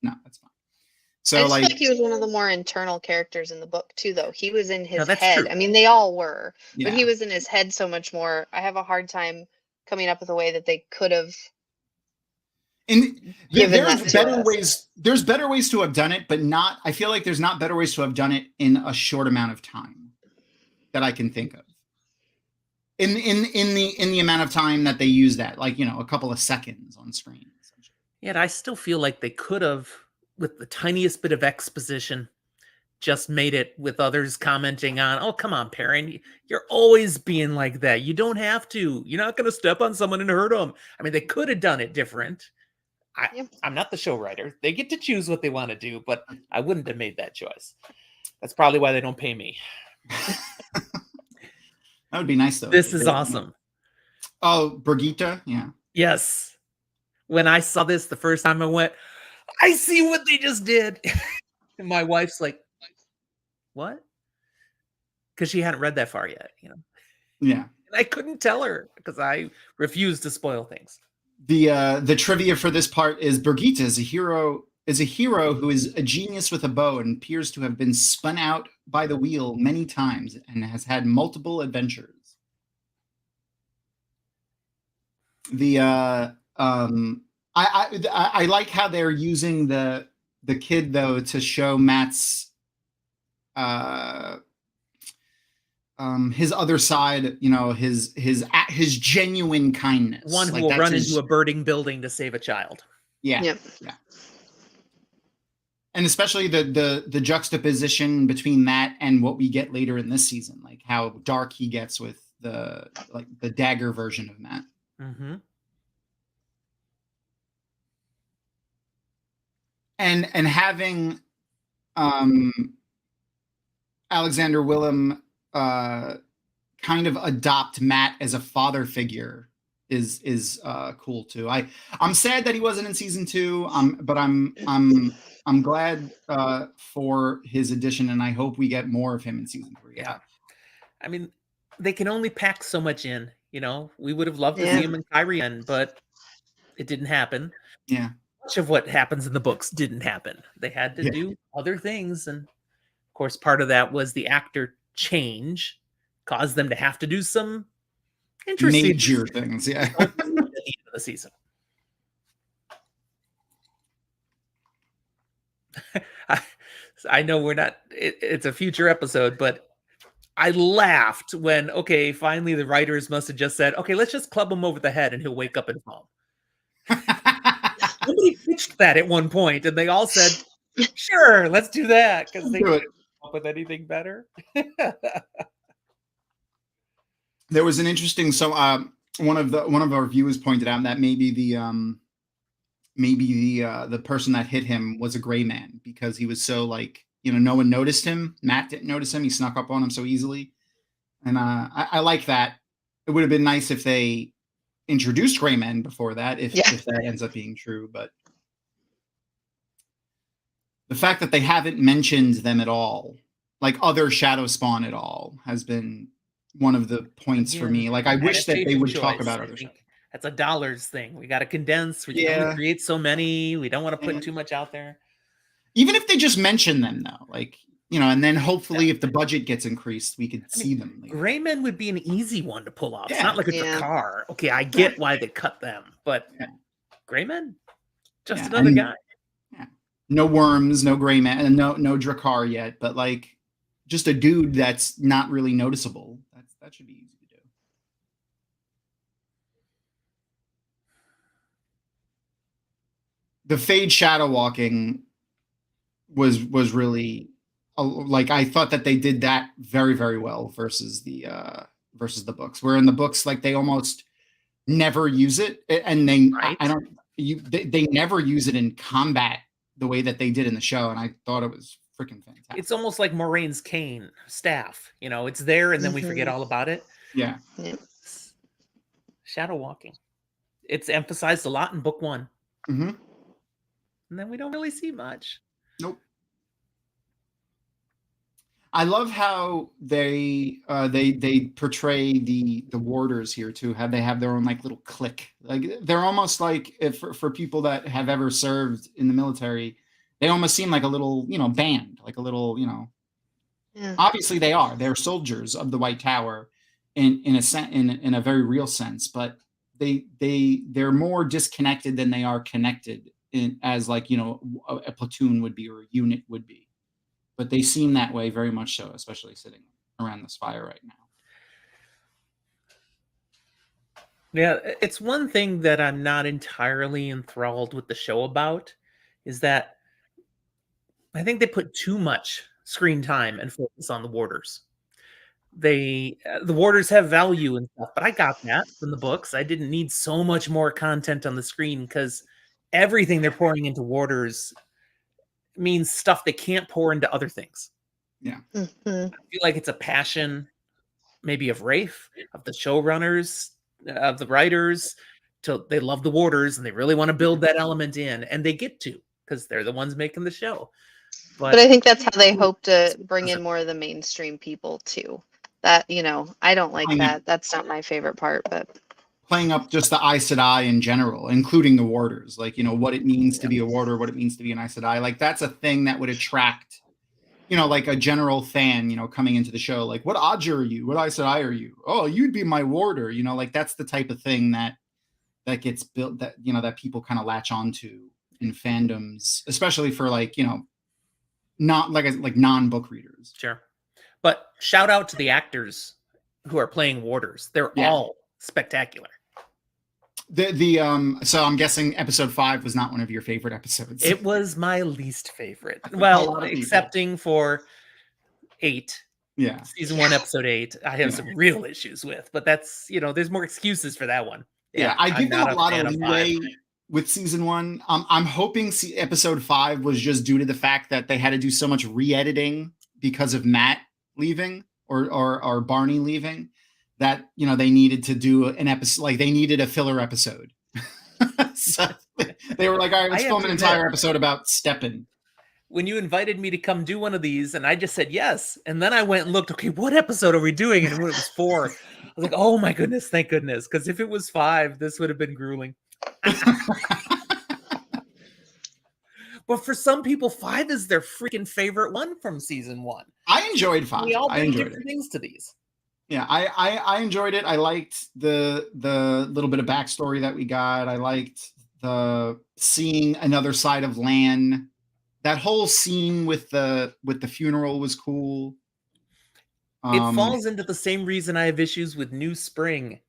[SPEAKER 1] that's fine. So
[SPEAKER 2] I feel like he was one of the more internal characters in the book too, though. He was in his head.
[SPEAKER 4] True.
[SPEAKER 2] I mean, they all were, but he was in his head so much more. I have a hard time coming up with a way that they could have.
[SPEAKER 1] And there's better ways to have done it, but not. I feel like there's not better ways to have done it in a short amount of time that I can think of. In the amount of time that they use that, a couple of seconds on screen.
[SPEAKER 4] Yet I still feel like they could have, with the tiniest bit of exposition, just made it with others commenting on, oh, come on, Perrin, you're always being like that. You don't have to. You're not going to step on someone and hurt them. I mean, they could have done it different. I'm not the show writer. They get to choose what they want to do, but I wouldn't have made that choice. That's probably why they don't pay me.
[SPEAKER 1] That would be nice, though.
[SPEAKER 4] This is awesome.
[SPEAKER 1] Oh, Brigitte? Yeah.
[SPEAKER 4] Yes. When I saw this the first time, I went, I see what they just did. And my wife's like, what? Because she hadn't read that far yet,
[SPEAKER 1] Yeah.
[SPEAKER 4] And I couldn't tell her because I refused to spoil things.
[SPEAKER 1] The trivia for this part is Brigitte is a hero who is a genius with a bow and appears to have been spun out by the wheel many times and has had multiple adventures. I like how they're using the kid though to show Matt's his other side, his genuine kindness.
[SPEAKER 4] One who will run into a burning building to save a child.
[SPEAKER 1] Yeah.
[SPEAKER 2] Yep.
[SPEAKER 1] Yeah. And especially the juxtaposition between that and what we get later in this season, like how dark he gets with the dagger version of Matt.
[SPEAKER 4] Mm-hmm.
[SPEAKER 1] And having Alexander Willem kind of adopt Matt as a father figure is cool too. I'm sad that he wasn't in season 2. But I'm glad for his addition, and I hope we get more of him in season 3.
[SPEAKER 4] Yeah. I mean, they can only pack so much in. You know, we would have loved to see him in Kyrie end, but it didn't happen.
[SPEAKER 1] Yeah.
[SPEAKER 4] Much of what happens in the books didn't happen. They had to do other things, and of course, part of that was the actor change caused them to have to do some interesting
[SPEAKER 1] major things. Yeah.
[SPEAKER 4] at the end of the season. I know we're not. It's a future episode, but I laughed when finally the writers must have just said, "Okay, let's just club him over the head and he'll wake up at home." Somebody pitched that at one point, and they all said, "Sure, let's do that," because they couldn't come up with anything better.
[SPEAKER 1] There was an interesting. So, one of our viewers pointed out that maybe the person that hit him was a gray man because he was so no one noticed him. Matt didn't notice him. He snuck up on him so easily, and I like that. It would have been nice if they introduced gray men before that, if that ends up being true, but the fact that they haven't mentioned them at all, like other Shadow Spawn at all, has been one of the points for me. Like, I wish that they would talk about other Shadow.
[SPEAKER 4] That's a dollars thing. We got to condense. We can only create so many. We don't want to put too much out there. Even
[SPEAKER 1] if they just mention them, though, and then hopefully if the budget gets increased, we could see them later.
[SPEAKER 4] Gray men would be an easy one to pull off. It's not like it's a car. Okay, I get why they cut them, but gray men, just another guy.
[SPEAKER 1] Yeah. No worms, no gray man, and no Drakkar yet, but just a dude that's not really noticeable. That should be easy to do. The Fade shadow walking was really. I thought that they did that very, very well versus the books. Where in the books, they almost never use it, and they they never use it in combat the way that they did in the show, and I thought it was freaking fantastic.
[SPEAKER 4] It's almost like Moraine's cane staff. It's there, and then we forget all about it.
[SPEAKER 1] Yeah.
[SPEAKER 4] Shadow walking. It's emphasized a lot in book 1,
[SPEAKER 1] and
[SPEAKER 4] then we don't really see much.
[SPEAKER 1] Nope. I love how they portray the warders here too. How they have their own little clique. They're almost for people that have ever served in the military, they almost seem like a little band, like a little Obviously they are. They're soldiers of the White Tower in a very real sense, but they're more disconnected than they are connected as a platoon would be or a unit would be. But they seem that way very much so, especially sitting around this fire right now.
[SPEAKER 4] Yeah, it's one thing that I'm not entirely enthralled with the show about, is that I think they put too much screen time and focus on the warders. The warders have value and stuff, but I got that from the books. I didn't need so much more content on the screen because everything they're pouring into warders means stuff they can't pour into other things.
[SPEAKER 1] Yeah.
[SPEAKER 2] Mhm.
[SPEAKER 4] I feel like it's a passion maybe of Rafe, of the showrunners, of the writers. They love the warders and they really want to build that element in, and they get to because they're the ones making the show.
[SPEAKER 2] But I think that's how they hope to bring in more of the mainstream people too. That, I don't like that. That's not my favorite part, but
[SPEAKER 1] playing up just the Aes Sedai in general, including the warders, what it means to be a warder, what it means to be an Aes Sedai. That's a thing that would attract, a general fan, coming into the show. What Odger are you? What Aes Sedai are you? Oh, you'd be my warder. That's the type of thing that gets built, that, that people kind of latch onto in fandoms, especially for not non-book readers.
[SPEAKER 4] Sure. But shout out to the actors who are playing warders. They're all spectacular.
[SPEAKER 1] So I'm guessing episode 5 was not one of your favorite episodes.
[SPEAKER 4] It was my least favorite.
[SPEAKER 1] A
[SPEAKER 4] Well,
[SPEAKER 1] lot of people.
[SPEAKER 4] excepting for 8.
[SPEAKER 1] Yeah.
[SPEAKER 4] Season 1, episode 8. I have some real issues with, but that's, there's more excuses for that one.
[SPEAKER 1] Yeah, I give them a lot of
[SPEAKER 4] fan
[SPEAKER 1] leeway with season 1. I'm hoping episode 5 was just due to the fact that they had to do so much re-editing because of Matt leaving or Barney leaving, that they needed to do an episode, like they needed a filler episode. So they were like, all right, let's film an entire episode about Steppen.
[SPEAKER 4] When you invited me to come do one of these, and I just said yes, and then I went and looked, okay, what episode are we doing? And when it was 4, I was like, oh my goodness, thank goodness, because if it was 5, this would have been grueling. But for some people, 5 is their freaking favorite one from season 1.
[SPEAKER 1] I enjoyed 5.
[SPEAKER 4] We all
[SPEAKER 1] I
[SPEAKER 4] bring
[SPEAKER 1] enjoyed
[SPEAKER 4] different things to these.
[SPEAKER 1] Yeah, I enjoyed it. I liked the little bit of backstory that we got. I liked the seeing another side of Lan. That whole scene with the funeral was cool.
[SPEAKER 4] It falls into the same reason I have issues with New Spring.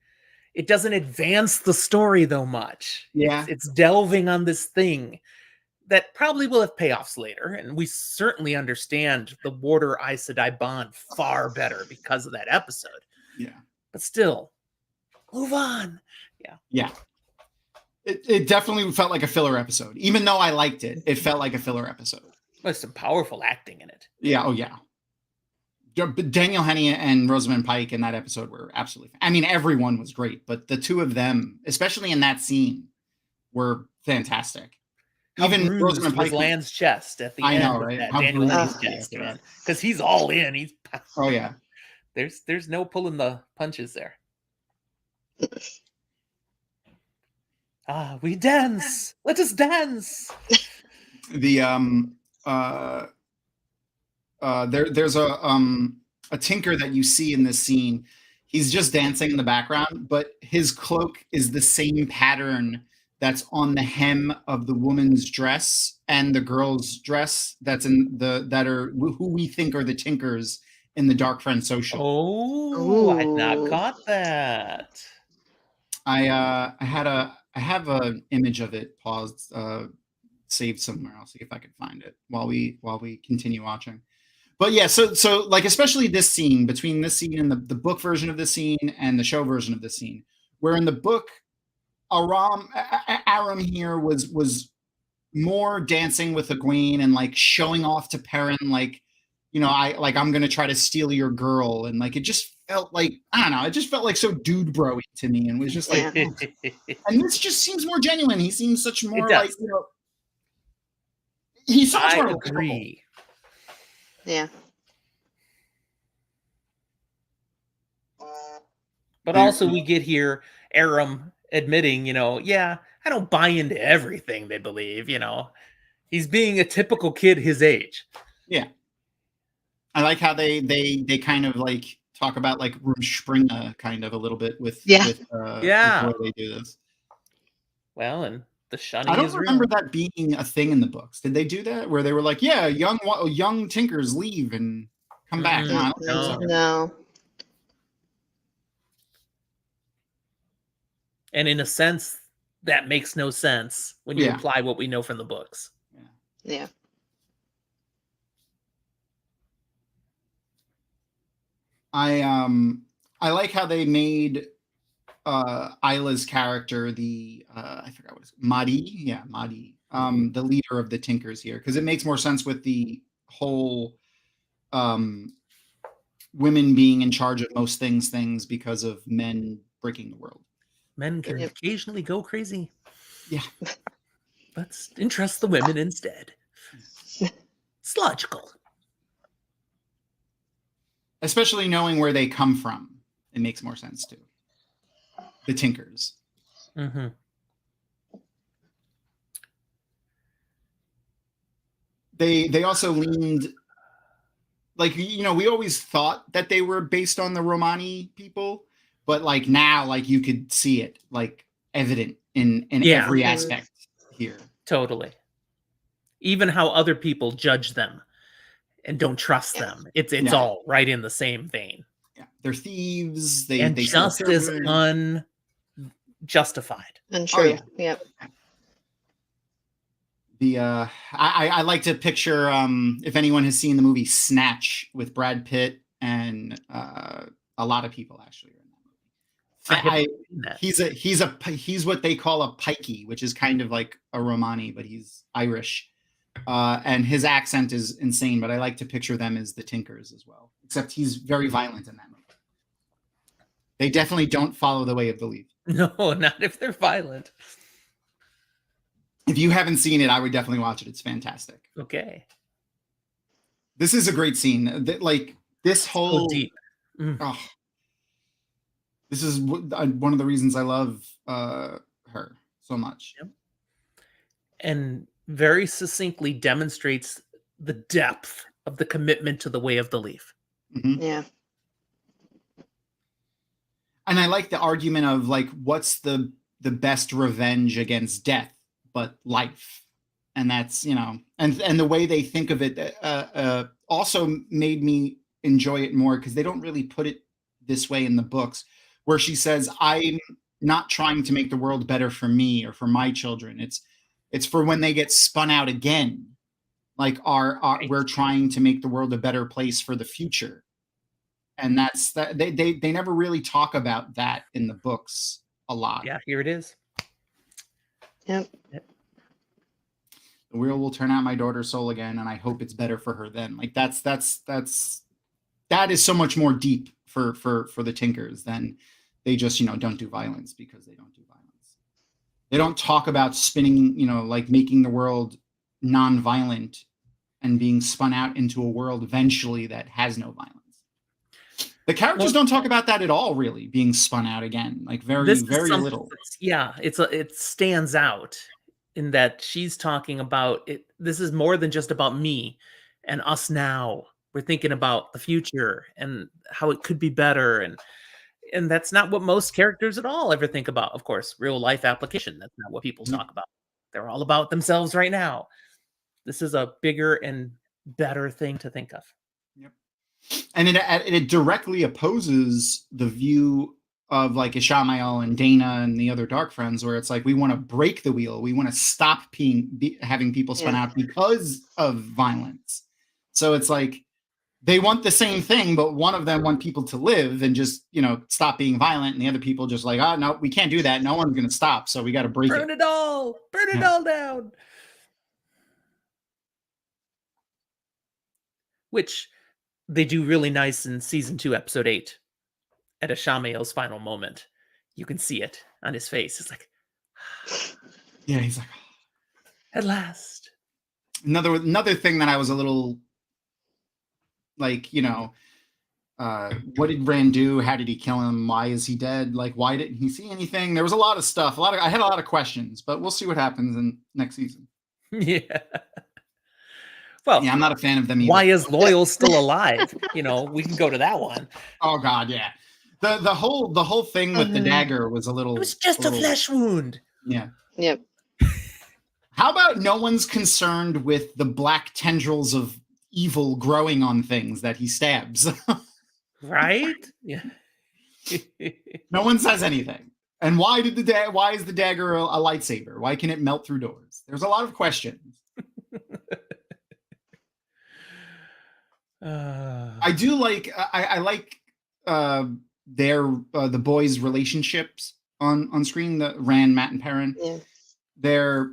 [SPEAKER 4] It doesn't advance the story though much.
[SPEAKER 1] Yeah,
[SPEAKER 4] it's delving on this thing that probably will have payoffs later, and we certainly understand the Warder Aes Sedai bond far better because of that episode.
[SPEAKER 1] Yeah,
[SPEAKER 4] but still, move on.
[SPEAKER 1] Yeah. It definitely felt like a filler episode, even though I liked it. It felt like a filler episode.
[SPEAKER 4] There's some powerful acting in it.
[SPEAKER 1] Yeah. Oh yeah. Daniel Henney and Rosamund Pike in that episode were absolutely. I mean, everyone was great, but the two of them, especially in that scene, were fantastic.
[SPEAKER 4] Even Rosamund Pike, Lan's chest at the end. I know, right? That Daniel Henney's chest, man, because he's all in. He's.
[SPEAKER 1] Oh yeah.
[SPEAKER 4] There's no pulling the punches there. We dance. Let us dance.
[SPEAKER 1] There's a tinker that you see in this scene. He's just dancing in the background, but his cloak is the same pattern that's on the hem of the woman's dress and the girl's dress that's who we think are the tinkers in the Dark Friend Social.
[SPEAKER 4] Oh, I'd not caught that.
[SPEAKER 1] I have an image of it paused, saved somewhere. I'll see if I can find it while we continue watching. But yeah, so like especially this scene, between this scene and the book version of the scene and the show version of the scene, where in the book, Aram here was more dancing with Egwene and like showing off to Perrin, like, I'm gonna try to steal your girl, and like it just felt like, I don't know, it just felt like so dude bro-y to me, and was just like, and this just seems more genuine. He seems such more like, he's so much more
[SPEAKER 4] agree.
[SPEAKER 2] Yeah.
[SPEAKER 4] But also we get here Aram admitting, I don't buy into everything they believe, He's being a typical kid his age.
[SPEAKER 1] Yeah. I like how they kind of like talk about like Rumspringa kind of a little bit with with how they do this.
[SPEAKER 4] Well, and the shunning.
[SPEAKER 1] I don't remember that being a thing in the books. Did they do that where they were like, yeah, young tinkers leave and come back?
[SPEAKER 2] No.
[SPEAKER 4] And in a sense, that makes no sense when you apply what we know from the books.
[SPEAKER 2] Yeah.
[SPEAKER 1] I like how they made Isla's character the I forgot what it's Mahdi, the leader of the Tinkers here, because it makes more sense with the whole women being in charge of most things because of men breaking the world.
[SPEAKER 4] Men can occasionally go crazy.
[SPEAKER 1] Yeah.
[SPEAKER 4] Let's interest the women instead. It's logical.
[SPEAKER 1] Especially knowing where they come from, it makes more sense too. The Tinkers.
[SPEAKER 4] Mm-hmm.
[SPEAKER 1] They also leaned, like, we always thought that they were based on the Romani people, but like now, like you could see it like evident in every aspect here.
[SPEAKER 4] Totally. Even how other people judge them and don't trust them. It's all right in the same vein.
[SPEAKER 1] Yeah, they're thieves.
[SPEAKER 4] They just as justified.
[SPEAKER 2] Untrue.
[SPEAKER 1] yeah.
[SPEAKER 2] Yep.
[SPEAKER 1] I like to picture if anyone has seen the movie Snatch with Brad Pitt and a lot of people actually are in that movie. He's what they call a pikey, which is kind of like a Romani, but he's Irish, and his accent is insane. But I like to picture them as the Tinkers as well, except he's very violent in that movie. They definitely don't follow the way of the leaf.
[SPEAKER 4] No, not if they're violent.
[SPEAKER 1] If you haven't seen it, I would definitely watch it. It's fantastic.
[SPEAKER 4] Okay.
[SPEAKER 1] This is a great scene. Like this whole
[SPEAKER 4] deep.
[SPEAKER 1] Oh, this is one of the reasons I love her so much.
[SPEAKER 4] Yep. And very succinctly demonstrates the depth of the commitment to the way of the leaf.
[SPEAKER 1] Mm-hmm.
[SPEAKER 2] Yeah.
[SPEAKER 1] And I like the argument of like, what's the best revenge against death but life? And that's, and the way they think of it also made me enjoy it more, because they don't really put it this way in the books, where she says, I'm not trying to make the world better for me or for my children. It's for when they get spun out again. Like we're trying to make the world a better place for the future. And that's that they never really talk about that in the books a lot.
[SPEAKER 4] Yeah, here it is.
[SPEAKER 2] Yep.
[SPEAKER 1] The wheel will turn out my daughter's soul again, and I hope it's better for her then. Like that is so much more deep for the Tinkers than they just, don't do violence because they don't do violence. They don't talk about spinning, like making the world non-violent and being spun out into a world eventually that has no violence. The characters don't talk about that at all, really, being spun out again. Like very little.
[SPEAKER 4] Yeah, it stands out in that she's talking about it. This is more than just about me and us now. We're thinking about the future and how it could be better. And that's not what most characters at all ever think about. Of course, real life application. That's not what people talk about. They're all about themselves right now. This is a bigger and better thing to think of.
[SPEAKER 1] Yep. And it directly opposes the view of like Ishamael and Dana and the other Dark Friends, where it's like, we want to break the wheel. We want to stop having people spun out because of violence. So it's like, they want the same thing, but one of them want people to live and just, stop being violent. And the other people just like, oh, no, we can't do that. No one's going to stop. So we got to break
[SPEAKER 4] Burn it all. Burn it all down. Which they do really nice in season 2, episode 8. At Ishamael's final moment, you can see it on his face. It's like,
[SPEAKER 1] yeah, he's like,
[SPEAKER 4] at last.
[SPEAKER 1] Another thing that I was a little like, what did Rand do? How did he kill him? Why is he dead? Like, why didn't he see anything? There was a lot of stuff. I had a lot of questions, but we'll see what happens in next season.
[SPEAKER 4] Yeah. Well,
[SPEAKER 1] yeah, I'm not a fan of them either.
[SPEAKER 4] Why is Loyal still alive? We can go to that one.
[SPEAKER 1] Oh God, yeah. The whole thing with the dagger was a little.
[SPEAKER 4] It was just a flesh wound.
[SPEAKER 1] Yeah.
[SPEAKER 2] Yep.
[SPEAKER 1] How about no one's concerned with the black tendrils of evil growing on things that he stabs?
[SPEAKER 4] Right? Yeah.
[SPEAKER 1] No one says anything. And why is the dagger a lightsaber? Why can it melt through doors? There's a lot of questions. I do like. I like the boys' relationships on screen. The Rand, Matt, and Perrin.
[SPEAKER 2] Yeah.
[SPEAKER 1] They're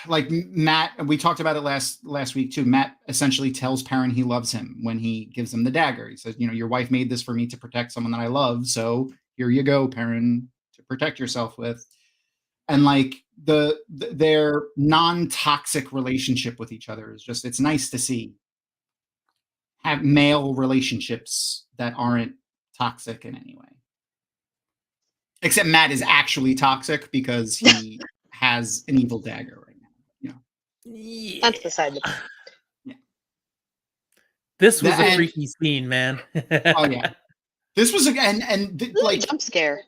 [SPEAKER 1] like Matt. We talked about it last week too. Matt essentially tells Perrin he loves him when he gives him the dagger. He says, your wife made this for me to protect someone that I love. So here you go, Perrin, to protect yourself with. And like their non-toxic relationship with each other is just, it's nice to see. Have male relationships that aren't toxic in any way. Except Matt is actually toxic because he has an evil dagger right now.
[SPEAKER 4] Yeah.
[SPEAKER 2] That's beside the point.
[SPEAKER 1] Yeah.
[SPEAKER 4] This was a freaky scene, man.
[SPEAKER 1] Oh yeah. This was like
[SPEAKER 2] jump scare.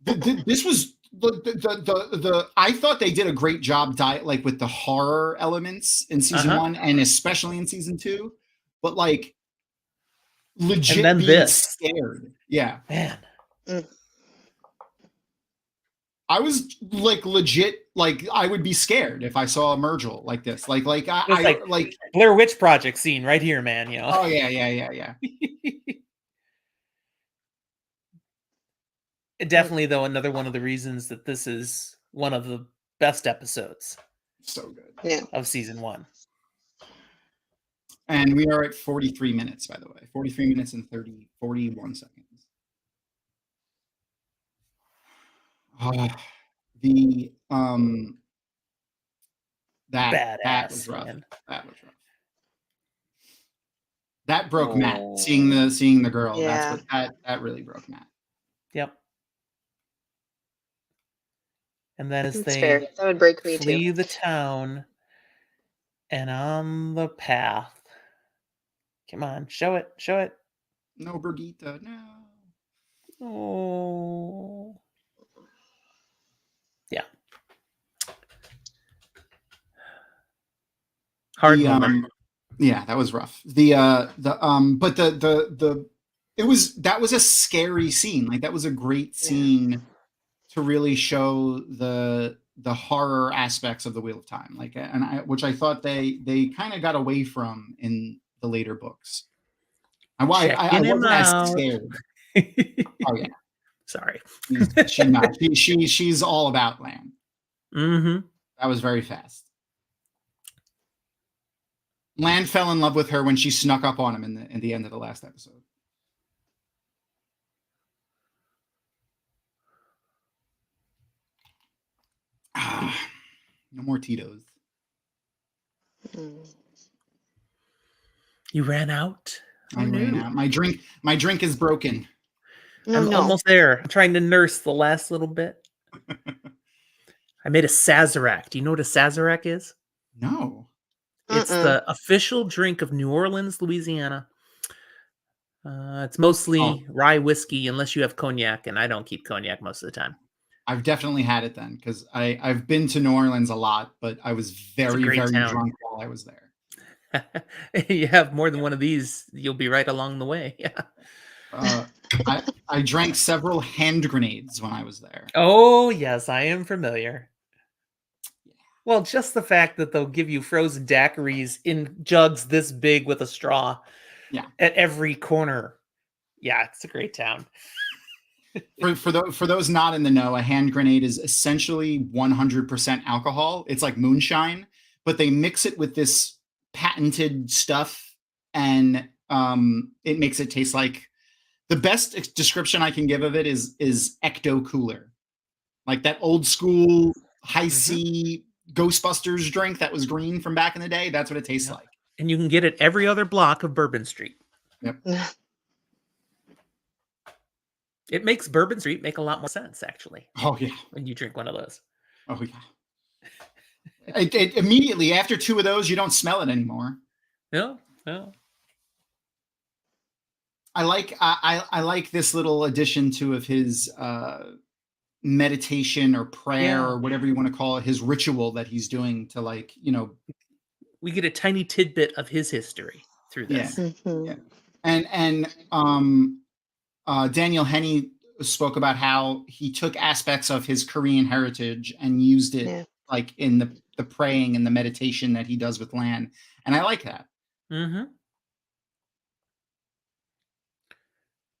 [SPEAKER 1] This was the I thought they did a great job like with the horror elements in season 1 and especially in season 2. But like legit
[SPEAKER 4] and then
[SPEAKER 1] being scared. Yeah.
[SPEAKER 4] Man.
[SPEAKER 1] I was like legit, like I would be scared if I saw a Myrtle like this. Like I like
[SPEAKER 4] Blair Witch Project scene right here, man. You know.
[SPEAKER 1] Oh yeah.
[SPEAKER 4] Definitely, though, another one of the reasons that this is one of the best episodes
[SPEAKER 1] So good.
[SPEAKER 2] Yeah.
[SPEAKER 4] of season 1.
[SPEAKER 1] And we are at 43 minutes, by the way. 43 minutes and 41 seconds. The that
[SPEAKER 4] Badass,
[SPEAKER 1] was rough.
[SPEAKER 4] man.
[SPEAKER 1] That was rough. That broke Matt. Seeing the girl.
[SPEAKER 2] Yeah.
[SPEAKER 1] That's what that really broke Matt.
[SPEAKER 4] Yep. And then as
[SPEAKER 2] That's
[SPEAKER 4] they
[SPEAKER 2] fair. That would break me
[SPEAKER 4] flee
[SPEAKER 2] too.
[SPEAKER 4] the town and on the path. Come on, show it.
[SPEAKER 1] No, Brigitte, no.
[SPEAKER 4] Oh. Yeah. Hard moment.
[SPEAKER 1] Yeah, that was rough. But that was a scary scene. Like that was a great scene to really show the horror aspects of the Wheel of Time. Like, which I thought they kind of got away from in the later books. And why I wasn't as scared. Oh yeah.
[SPEAKER 4] Sorry.
[SPEAKER 1] She's all about Lan.
[SPEAKER 4] Mm-hmm.
[SPEAKER 1] That was very fast. Lan fell in love with her when she snuck up on him in the end of the last episode. No more Tito's.
[SPEAKER 4] You ran out?
[SPEAKER 1] I ran out. My drink is broken.
[SPEAKER 4] I'm almost there. I'm trying to nurse the last little bit. I made a Sazerac. Do you know what a Sazerac is?
[SPEAKER 1] No.
[SPEAKER 4] It's the official drink of New Orleans, Louisiana. It's mostly rye whiskey, unless you have cognac, and I don't keep cognac most of the time.
[SPEAKER 1] I've definitely had it then, because I've been to New Orleans a lot, but I was very drunk while I was there.
[SPEAKER 4] You have more than one of these, you'll be right along the way. Yeah.
[SPEAKER 1] I drank several hand grenades when I was there.
[SPEAKER 4] Oh, yes, I am familiar. Well, just the fact that they'll give you frozen daiquiris in jugs this big with a straw at every corner. Yeah, it's a great town.
[SPEAKER 1] For those not in the know, a hand grenade is essentially 100% alcohol. It's like moonshine, but they mix it with this patented stuff, and it makes it taste like, the best description I can give of it is ecto cooler, like that old school high C Ghostbusters drink that was green from back in the day. That's what it tastes like.
[SPEAKER 4] And you can get it every other block of Bourbon Street.
[SPEAKER 1] Yep.
[SPEAKER 4] It makes Bourbon Street make a lot more sense, actually.
[SPEAKER 1] Oh yeah.
[SPEAKER 4] When you drink one of those.
[SPEAKER 1] Oh yeah. It immediately after two of those, you don't smell it anymore.
[SPEAKER 4] No.
[SPEAKER 1] I like this little addition of his meditation or prayer or whatever you want to call it, his ritual that he's doing to, like,
[SPEAKER 4] we get a tiny tidbit of his history through this.
[SPEAKER 1] Yeah. And Daniel Henney spoke about how he took aspects of his Korean heritage and used it like in the praying and the meditation that he does with Lan. And I like that.
[SPEAKER 4] Mm-hmm.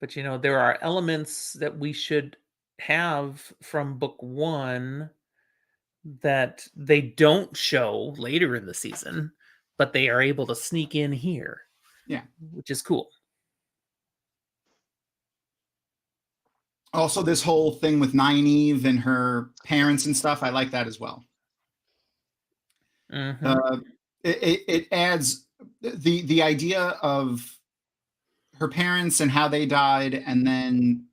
[SPEAKER 4] But, there are elements that we should have from book 1 that they don't show later in the season, but they are able to sneak in here.
[SPEAKER 1] Yeah.
[SPEAKER 4] Which is cool.
[SPEAKER 1] Also, this whole thing with Nynaeve and her parents and stuff, I like that as well.
[SPEAKER 4] Mm-hmm.
[SPEAKER 1] It adds the idea of her parents and how they died, and then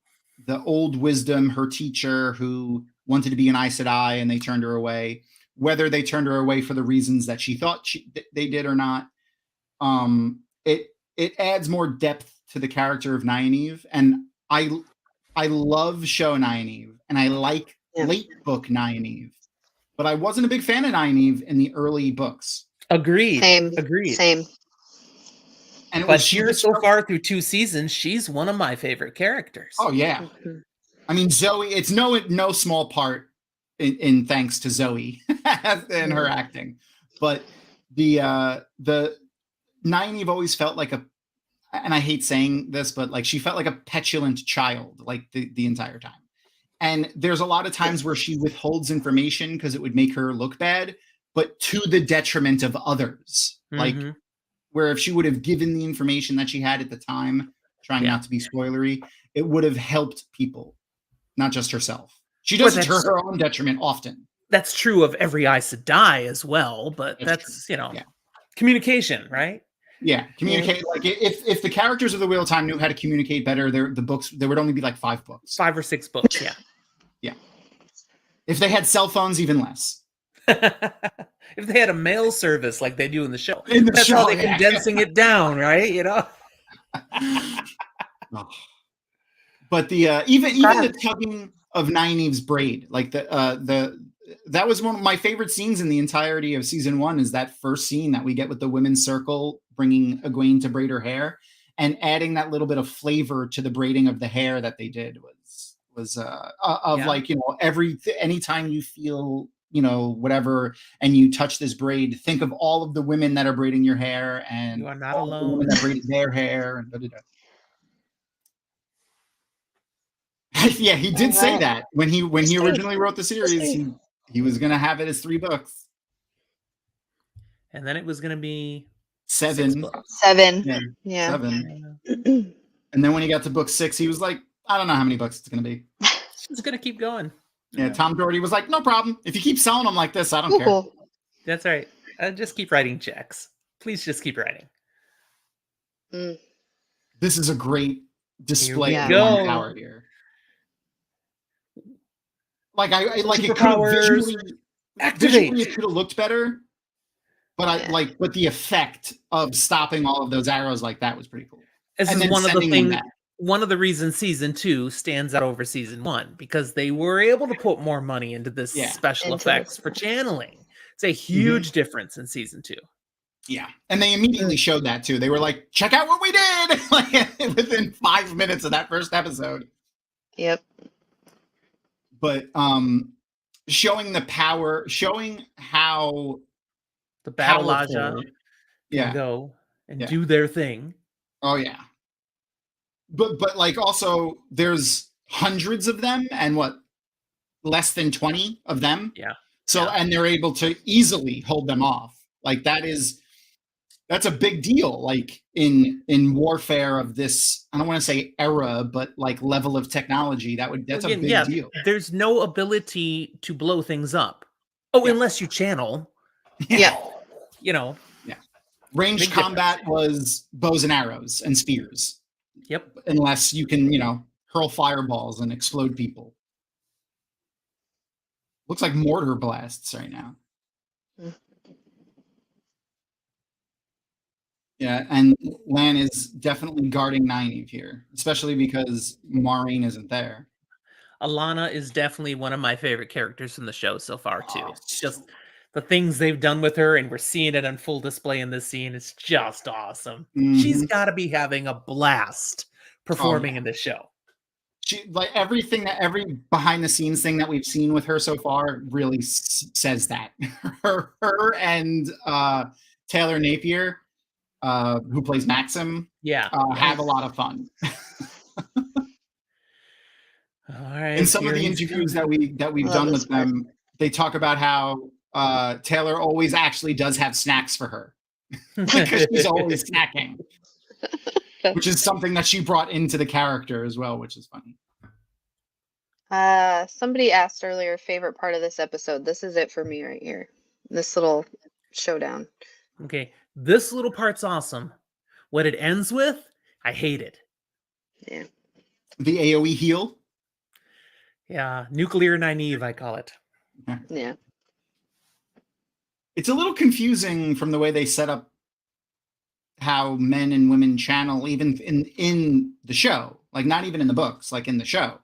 [SPEAKER 1] the old wisdom, her teacher who wanted to be an Aes Sedai and they turned her away, whether they turned her away for the reasons that she thought they did or not. It adds more depth to the character of Nynaeve, and I love show Nynaeve, and I like late book Nynaeve, but I wasn't a big fan of Nynaeve in the early books.
[SPEAKER 4] Agreed.
[SPEAKER 2] Agreed. Same.
[SPEAKER 4] And but here so far through 2 seasons, she's one of my favorite characters.
[SPEAKER 1] Oh yeah. I mean, Zoe, it's no small part in thanks to Zoe and her acting. But the Nynaeve always felt like and I hate saying this, but like she felt like a petulant child, like the entire time. And there's a lot of times where she withholds information because it would make her look bad, but to the detriment of others. Like where if she would have given the information that she had at the time, trying not to be spoilery, it would have helped people, not just herself. She does it to her own detriment often.
[SPEAKER 4] That's true of every Aes Sedai as well, but that's communication, right?
[SPEAKER 1] Yeah, communicate. Like if the characters of the Wheel of Time knew how to communicate better, the books, there would only be like 5 books.
[SPEAKER 4] 5 or 6 books, yeah.
[SPEAKER 1] Yeah. If they had cell phones, even less.
[SPEAKER 4] If they had a mail service like they do in the show. That's how they're condensing it down, right? You know?
[SPEAKER 1] But the even the tugging of Nynaeve's braid, like that was one of my favorite scenes in the entirety of season 1, is that first scene that we get with the women's circle bringing Egwene to braid her hair and adding that little bit of flavor to the braiding of the hair that they did was like, you know, anytime you feel, you know, whatever, and you touch this braid, think of all of the women that are braiding your hair and
[SPEAKER 4] you are not
[SPEAKER 1] all
[SPEAKER 4] alone.
[SPEAKER 1] the women that braided their hair and yeah, he did say that when he originally wrote the series, he was gonna have it as 3 books.
[SPEAKER 4] And then it was gonna be
[SPEAKER 1] 7.
[SPEAKER 2] 7. Yeah.
[SPEAKER 1] 7. And then when he got to book 6, he was like, I don't know how many books it's gonna be.
[SPEAKER 4] It's gonna keep going.
[SPEAKER 1] Yeah, Tom Doherty was like, no problem. If you keep selling them like this, I don't care.
[SPEAKER 4] That's right. Just keep writing checks. Please just keep writing.
[SPEAKER 1] This is a great display of power here. Like it could have visually it could have looked better, but but the effect of stopping all of those arrows like that was pretty cool.
[SPEAKER 4] This is one of the reasons season 2 stands out over season 1, because they were able to put more money into this special effects for channeling. It's a huge difference in season 2.
[SPEAKER 1] Yeah, and they immediately showed that too. They were like, "Check out what we did!" Like within 5 minutes of that first episode.
[SPEAKER 2] Yep.
[SPEAKER 1] But showing the power, showing how
[SPEAKER 4] the Battle Aja can go and do their thing.
[SPEAKER 1] Oh yeah. But like also there's hundreds of them and less than 20 of them.
[SPEAKER 4] Yeah.
[SPEAKER 1] So and they're able to easily hold them off. Like that's a big deal. Like in warfare of this, I don't want to say era, but like level of technology, that's a big deal.
[SPEAKER 4] There's no ability to blow things up. Unless you channel.
[SPEAKER 2] Yeah.
[SPEAKER 4] You know.
[SPEAKER 1] Yeah. Ranged combat was bows and arrows and spears.
[SPEAKER 4] Yep.
[SPEAKER 1] Unless you can, you know, hurl fireballs and explode people. Looks like mortar blasts right now. Yeah, and Lan is definitely guarding Nynaeve here, especially because Maureen isn't there.
[SPEAKER 4] Alana is definitely one of my favorite characters in the show so far, too. Just the things they've done with her, and we're seeing it on full display in this scene. It's just awesome. She's got to be having a blast performing in this show.
[SPEAKER 1] She like every behind the scenes thing that we've seen with her so far really says that. her and Taylor Napier, who plays Maxim, have a lot of fun.
[SPEAKER 4] All right.
[SPEAKER 1] In some of the interviews that we've done with them, they talk about how Taylor always actually does have snacks for her because she's always snacking, which is something that she brought into the character as well, which is funny.
[SPEAKER 2] Somebody asked earlier, favorite part of this episode. This is it for me right here. This little showdown.
[SPEAKER 4] Okay, this little part's awesome. What it ends with, I hate it.
[SPEAKER 2] Yeah.
[SPEAKER 1] The AoE heal?
[SPEAKER 4] Yeah, nuclear Nynaeve, I call it.
[SPEAKER 2] Yeah.
[SPEAKER 1] It's a little confusing from the way they set up how men and women channel, even in the show. Like, not even in the books, like in the show.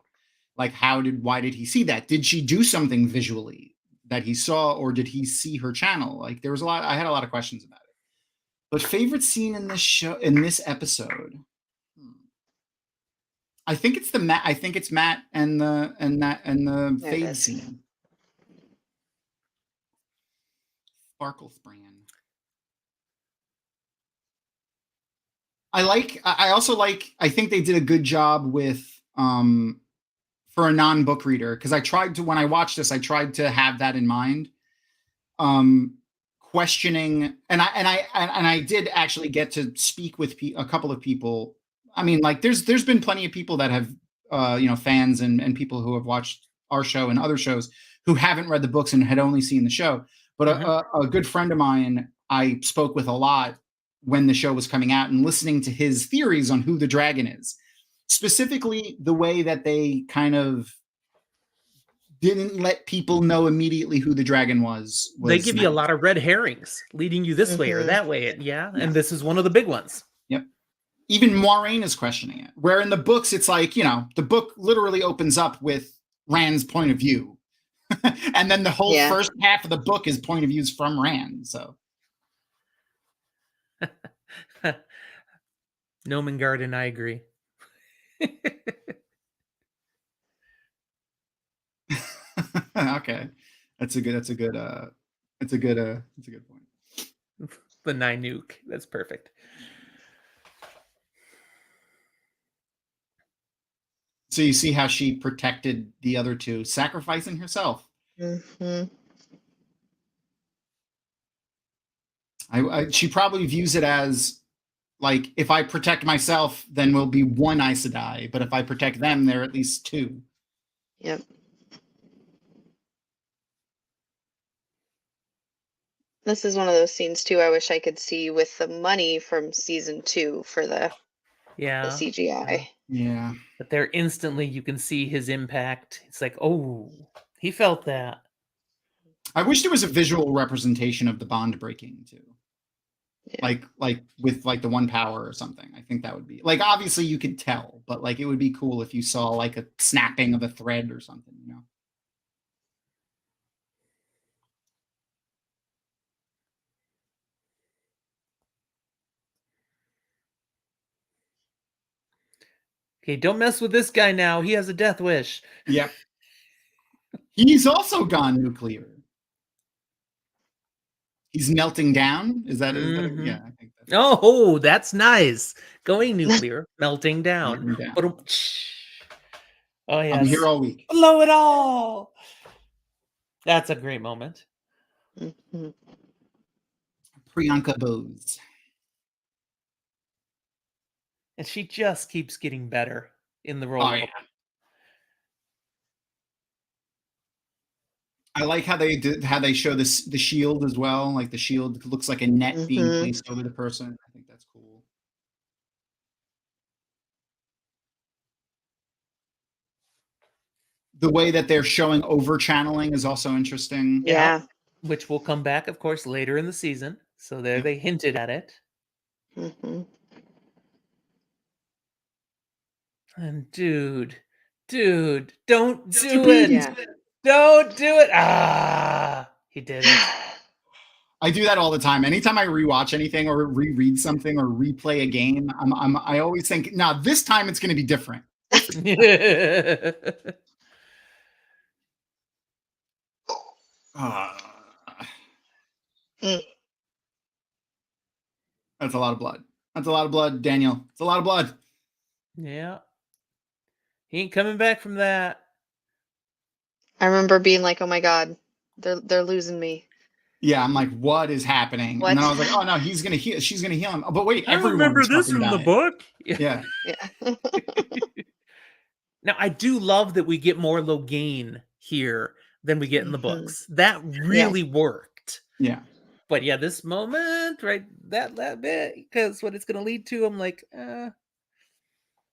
[SPEAKER 1] Like, why did he see that? Did she do something visually that he saw, or did he see her channel? Like, I had a lot of questions about it. But favorite scene in this episode, I think it's Matt and the Fade scene. Sparkle Spran. I also like, I think they did a good job with, for a non-book reader, because I tried to, when I watched this, I tried to have that in mind. Questioning, and I did actually get to speak with a couple of people. I mean, like there's been plenty of people that have, fans and people who have watched our show and other shows who haven't read the books and had only seen the show. But a good friend of mine I spoke with a lot when the show was coming out and listening to his theories on who the dragon is. Specifically, the way that they kind of didn't let people know immediately who the dragon was
[SPEAKER 4] they give you a lot of red herrings leading you this way or that way. Yeah. And this is one of the big ones.
[SPEAKER 1] Yep. Even Moiraine is questioning it. Where in the books, it's like, the book literally opens up with Rand's point of view. And then the whole first half of the book is point of views from Rand. So.
[SPEAKER 4] Nomen Garden, I agree.
[SPEAKER 1] Okay, that's a good point.
[SPEAKER 4] The Ninook, that's perfect.
[SPEAKER 1] So you see how she protected the other two, sacrificing herself. She probably views it as like, if I protect myself, then we'll be one Aes Sedai, but if I protect them, there are at least two.
[SPEAKER 2] Yep. This is one of those scenes too I wish I could see with the money from season 2 for the CGI.
[SPEAKER 1] Yeah.
[SPEAKER 4] But there instantly you can see his impact. It's like, oh, he felt that.
[SPEAKER 1] I wish there was a visual representation of the bond breaking too. Yeah. Like with like the one power or something. I think that would be like, obviously you could tell, but like it would be cool if you saw like a snapping of a thread or something,
[SPEAKER 4] Okay, don't mess with this guy now. He has a death wish.
[SPEAKER 1] Yep. He's also gone nuclear. He's melting down. Is that yeah, I think that's
[SPEAKER 4] Oh, that's nice. Going nuclear, melting down. Oh yes.
[SPEAKER 1] I'll be here all week.
[SPEAKER 4] Blow it all. That's a great moment.
[SPEAKER 1] Priyanka Bose.
[SPEAKER 4] And she just keeps getting better in the role.
[SPEAKER 1] Oh, yeah. I like how they show the shield as well. Like the shield looks like a net being placed over the person. I think that's cool. The way that they're showing over channeling is also interesting.
[SPEAKER 2] Yeah.
[SPEAKER 4] Which will come back, of course, later in the season. So there they hinted at it. And dude, don't do it.
[SPEAKER 2] Yeah.
[SPEAKER 4] Don't do it. Ah, he did it.
[SPEAKER 1] I do that all the time. Anytime I rewatch anything or reread something or replay a game, I always think, nah, this time it's going to be different. That's a lot of blood. That's a lot of blood, Daniel. It's a lot of blood.
[SPEAKER 4] Yeah. He ain't coming back from that.
[SPEAKER 2] I remember being like, oh my God, they're losing me.
[SPEAKER 1] Yeah, I'm like, what is happening?
[SPEAKER 2] What?
[SPEAKER 1] And then I was like, oh no, she's gonna heal him. But wait,
[SPEAKER 4] I remember this from the book.
[SPEAKER 1] Yeah.
[SPEAKER 4] Now I do love that we get more Logain here than we get in the books. That really worked.
[SPEAKER 1] Yeah.
[SPEAKER 4] But yeah, this moment, right, that bit, because what it's gonna lead to, I'm like,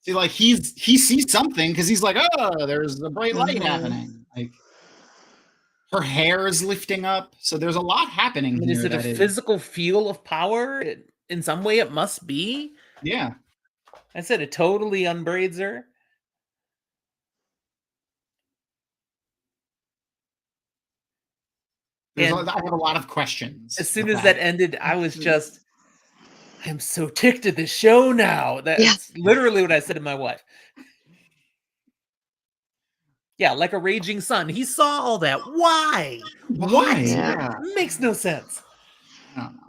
[SPEAKER 1] See, like he sees something because he's like, oh, there's a bright light happening. Like her hair is lifting up, so there's a lot happening.
[SPEAKER 4] Is it a physical feel of power? In some way, it must be.
[SPEAKER 1] Yeah,
[SPEAKER 4] I said it totally unbraids her.
[SPEAKER 1] I have a lot of questions.
[SPEAKER 4] As soon as that ended, I was just, I'm so ticked at the show now. That's literally what I said to my wife. Yeah, like a raging sun. He saw all that. Why?
[SPEAKER 1] Why?
[SPEAKER 2] Yeah.
[SPEAKER 4] Makes no sense.
[SPEAKER 1] I don't know.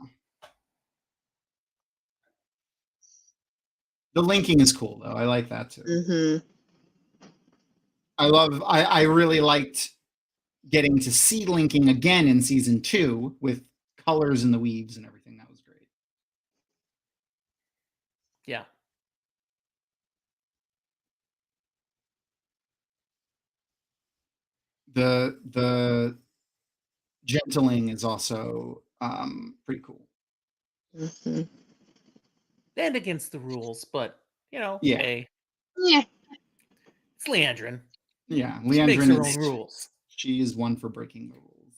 [SPEAKER 1] The linking is cool though. I like that too.
[SPEAKER 2] Mm-hmm.
[SPEAKER 1] I really liked getting to see linking again in season 2 with colors and the weaves and everything. That was great.
[SPEAKER 4] Yeah.
[SPEAKER 1] The gentling is also pretty cool.
[SPEAKER 2] Mm-hmm.
[SPEAKER 4] And against the rules, but
[SPEAKER 1] Yeah.
[SPEAKER 4] hey,
[SPEAKER 2] Yeah.
[SPEAKER 4] it's Leandrin.
[SPEAKER 1] Yeah,
[SPEAKER 4] She makes her
[SPEAKER 1] Leandrin
[SPEAKER 4] own rules.
[SPEAKER 1] She is one for breaking the rules.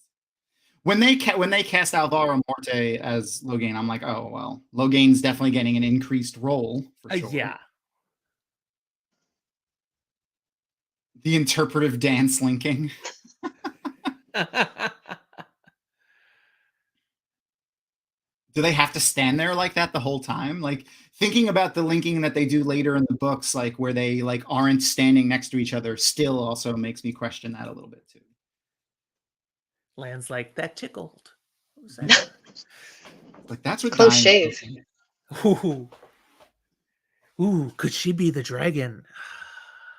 [SPEAKER 1] When they cast Alvaro Morte as Logain, I'm like, oh well, Logain's definitely getting an increased role for sure.
[SPEAKER 4] Yeah.
[SPEAKER 1] The interpretive dance linking. Do they have to stand there like that the whole time? Like thinking about the linking that they do later in the books, like where they like aren't standing next to each other, still also makes me question that a little bit too.
[SPEAKER 4] Land's like, that tickled. What was that?
[SPEAKER 1] Like that's what
[SPEAKER 2] Close
[SPEAKER 1] dying
[SPEAKER 2] shave.
[SPEAKER 4] Ooh. Ooh, could she be the dragon?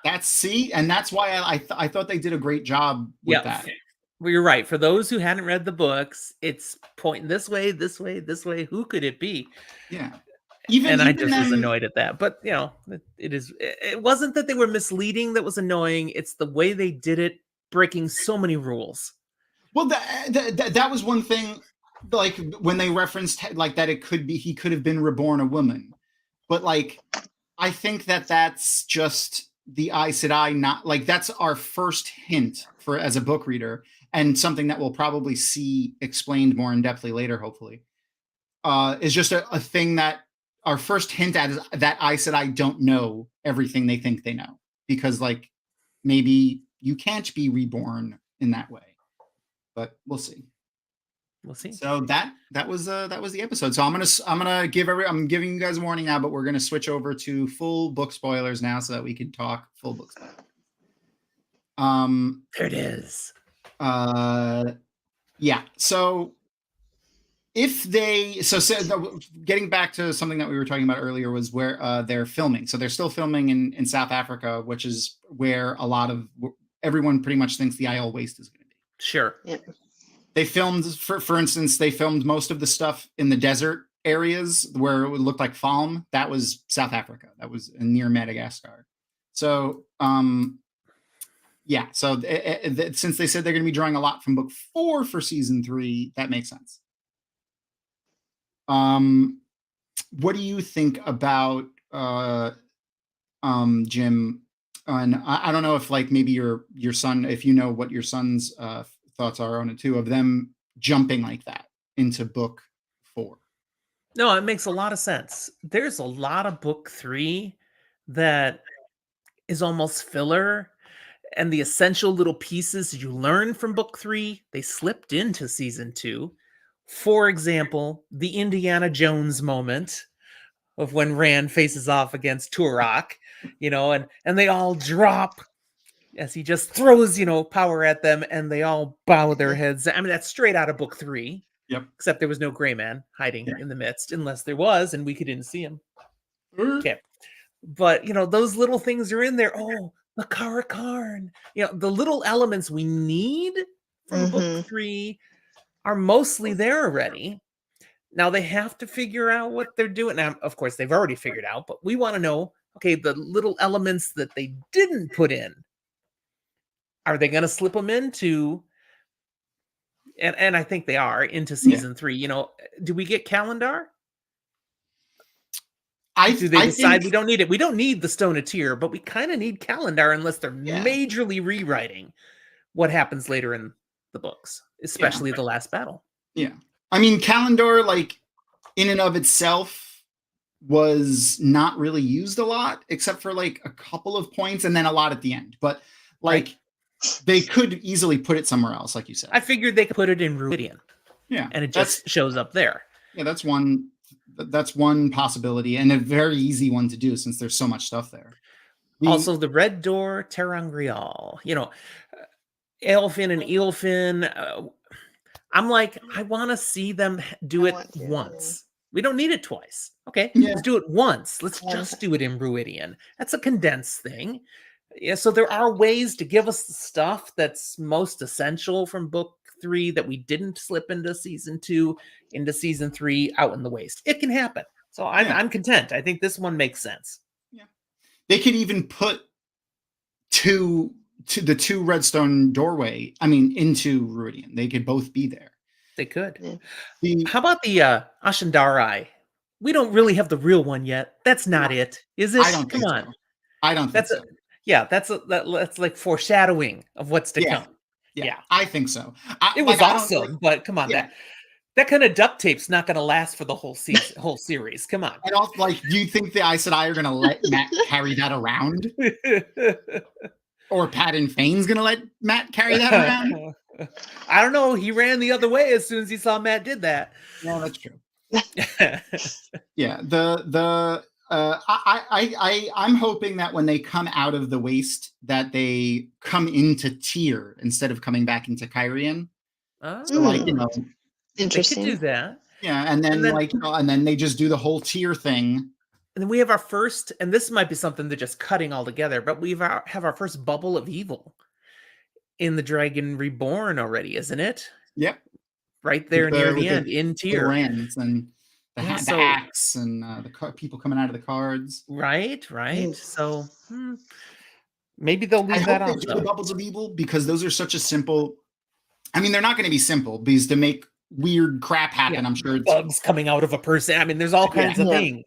[SPEAKER 1] And that's why I thought they did a great job with that.
[SPEAKER 4] Well, you're right. For those who hadn't read the books, it's pointing this way, this way, this way. Who could it be?
[SPEAKER 1] Yeah.
[SPEAKER 4] I just was annoyed at that. But it wasn't that they were misleading that was annoying. It's the way they did it, breaking so many rules.
[SPEAKER 1] Well, that was one thing, like when they referenced like that he could have been reborn a woman. But like, I think that's just the Aes Sedai, not like that's our first hint for as a book reader, and something that we'll probably see explained more in depthly later, hopefully. Is just a thing that our first hint at is that Aes Sedai don't know everything they think they know, because like maybe you can't be reborn in that way, but we'll see.
[SPEAKER 4] We'll see.
[SPEAKER 1] So that was the episode. So I'm giving you guys a warning now, but we're gonna switch over to full book spoilers now so that we can talk full book spoilers.
[SPEAKER 4] There it is.
[SPEAKER 1] Yeah. So getting back to something that we were talking about earlier was where they're filming. So they're still filming in South Africa, which is where everyone pretty much thinks the Isle Waste is going to be.
[SPEAKER 4] Sure.
[SPEAKER 2] Yeah.
[SPEAKER 1] They filmed, for instance, they filmed most of the stuff in the desert areas where it would look like Falm. That was South Africa. That was near Madagascar. So, yeah. So since they said they're going to be drawing a lot from book 4 for season 3, that makes sense. What do you think about Jim? And I don't know if like maybe your son, if you know what your son's thoughts are on it too, of them jumping like that into book 4.
[SPEAKER 4] No, it makes a lot of sense. There's a lot of book 3 that is almost filler, and the essential little pieces you learn from book 3, they slipped into season 2. For example, the Indiana Jones moment of when Rand faces off against Turok, and they all drop as he just throws, power at them, and they all bow their heads. I mean, that's straight out of book 3.
[SPEAKER 1] Yep.
[SPEAKER 4] Except there was no gray man hiding in the midst, unless there was, and we didn't see him. Okay. But, those little things are in there. Oh, the Karakarn. The little elements we need from book 3 are mostly there already. Now they have to figure out what they're doing. Now, of course, they've already figured out, but we want to know, okay, the little elements that they didn't put in, are they going to slip them into, and I think they are, into season 3? Do we get Calendar? Do they decide we don't need it? We don't need the Stone of Tyr, but we kind of need Calendar unless they're majorly rewriting what happens later in the books, especially the last battle.
[SPEAKER 1] Yeah. I mean, Calendar, like, in and of itself, was not really used a lot, except for, like, a couple of points and then a lot at the end. But, like, they could easily put it somewhere else, like you said.
[SPEAKER 4] I figured they could put it in Ruidian.
[SPEAKER 1] Yeah.
[SPEAKER 4] And it just shows up there. Yeah,
[SPEAKER 1] that's one possibility, and a very easy one to do since there's so much stuff there.
[SPEAKER 4] Also, the Red Door, Terangrial. Aelfin and Eelfin. I'm like, I want to see them do
[SPEAKER 2] I
[SPEAKER 4] it
[SPEAKER 2] want to, yeah.
[SPEAKER 4] once. We don't need it twice. Okay,
[SPEAKER 1] Yeah.
[SPEAKER 4] let's do it once. Let's
[SPEAKER 2] One
[SPEAKER 4] just do it in Ruidian. That's a condensed thing. Yeah, so there are ways to give us the stuff that's most essential from book 3 that we didn't slip into season 2, into season 3, out in the waste. It can happen. So I'm content. I think this one makes sense.
[SPEAKER 1] Yeah. They could even put the two redstone doorway, into Ruidian. They could both be there.
[SPEAKER 4] They could.
[SPEAKER 2] Yeah.
[SPEAKER 4] How about the Ashandarai? We don't really have the real one yet. That's not it, is it?
[SPEAKER 1] I don't
[SPEAKER 4] Come
[SPEAKER 1] think
[SPEAKER 4] on.
[SPEAKER 1] so. I don't think
[SPEAKER 4] That's
[SPEAKER 1] so.
[SPEAKER 4] that's like foreshadowing of what's to come.
[SPEAKER 1] Yeah, I think so.
[SPEAKER 4] It was awesome, but come on, that kind of duct tape's not going to last for the whole season, whole series. Come on.
[SPEAKER 1] And also, do you think the Aes Sedai are going to let Matt carry that around? Or Pat and Fane's going to let Matt carry that around?
[SPEAKER 4] I don't know. He ran the other way as soon as he saw Matt did that.
[SPEAKER 1] No, that's true. Yeah, I'm hoping that when they come out of the waste, that they come into Tyr instead of coming back into Kyrian. So
[SPEAKER 2] Interesting.
[SPEAKER 4] They could do that.
[SPEAKER 1] Yeah, and then and then they just do the whole Tyr thing.
[SPEAKER 4] And then we have our first, and this might be something they're just cutting all together, but we have our first bubble of evil in the Dragon Reborn already, isn't it?
[SPEAKER 1] Yep.
[SPEAKER 4] Right there near the end, in Tyr.
[SPEAKER 1] The Rams and the axe and the people coming out of the cards.
[SPEAKER 4] Right. So maybe they'll leave that out.
[SPEAKER 1] I hope they do the bubbles of evil, because those are such a simple. They're not going to be simple, because to make weird crap happen, I'm sure it's
[SPEAKER 4] bugs coming out of a person. There's all kinds of things,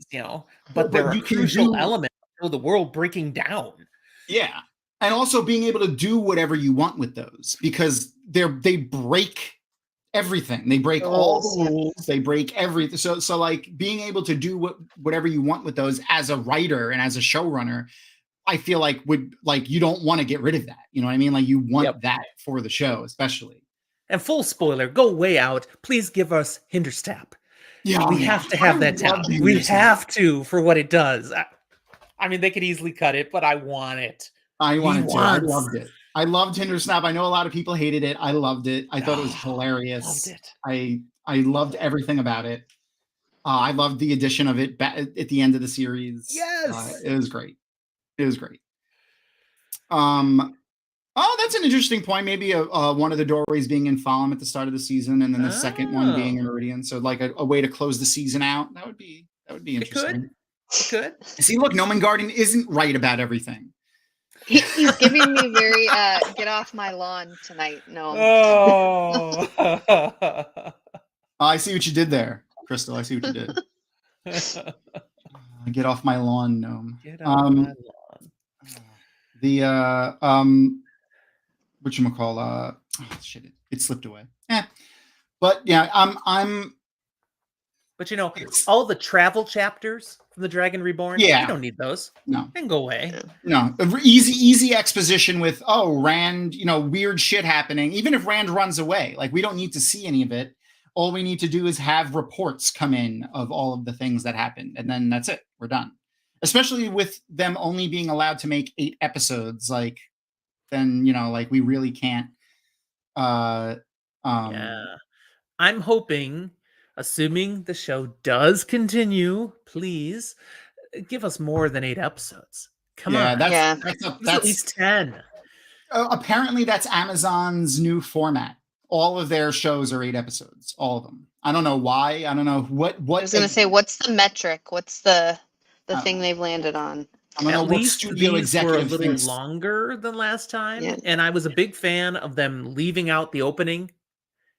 [SPEAKER 4] but they're a crucial element of the world breaking down.
[SPEAKER 1] Yeah. And also being able to do whatever you want with those, because they break everything. They break all the rules. They break everything. So like being able to do whatever you want with those as a writer and as a showrunner, I feel like you don't want to get rid of that. You know what I mean? Like you want that for the show, especially.
[SPEAKER 4] And full spoiler, go way out. Please give us Hinterstap.
[SPEAKER 1] Yeah,
[SPEAKER 4] we have to have that town. We have to, for what it does. They could easily cut it, but I want it.
[SPEAKER 1] I wanted to. I loved it. I loved Hintersnap. I know a lot of people hated it. I loved it. I thought it was hilarious.
[SPEAKER 4] Loved it.
[SPEAKER 1] I loved everything about it. I loved the addition of it at the end of the series.
[SPEAKER 4] Yes,
[SPEAKER 1] it was great. It was great. Oh, that's an interesting point. Maybe one of the doorways being in Fallen at the start of the season, and then the second one being in Meridian. So like a way to close the season out. That would be interesting.
[SPEAKER 4] It could.
[SPEAKER 1] See, look, Noman Garden isn't right about everything.
[SPEAKER 2] He's giving me very get off my lawn tonight. No.
[SPEAKER 4] Oh.
[SPEAKER 1] I see what you did there, Crystal. I see what you did. Get off my lawn, Gnome.
[SPEAKER 4] Get off my
[SPEAKER 1] lawn. Whatchamacall, shit, it slipped away. But yeah,
[SPEAKER 4] But all the travel chapters from the Dragon Reborn, we don't need those.
[SPEAKER 1] No.
[SPEAKER 4] They can go away.
[SPEAKER 1] No. Easy exposition with, Rand, weird shit happening. Even if Rand runs away, like we don't need to see any of it. All we need to do is have reports come in of all of the things that happened. And then that's it. We're done. Especially with them only being allowed to make 8 episodes, then we really can't.
[SPEAKER 4] I'm hoping, assuming the show does continue, please give us more than 8 episodes. Come on,
[SPEAKER 1] that's
[SPEAKER 4] at least 10.
[SPEAKER 1] Apparently, that's Amazon's new format. All of their shows are 8 episodes, all of them. I don't know why. I don't know what. I
[SPEAKER 2] was going to say, what's the metric? What's the thing they've landed on?
[SPEAKER 4] At least these were a little longer than last time, and I was a big fan of them leaving out the opening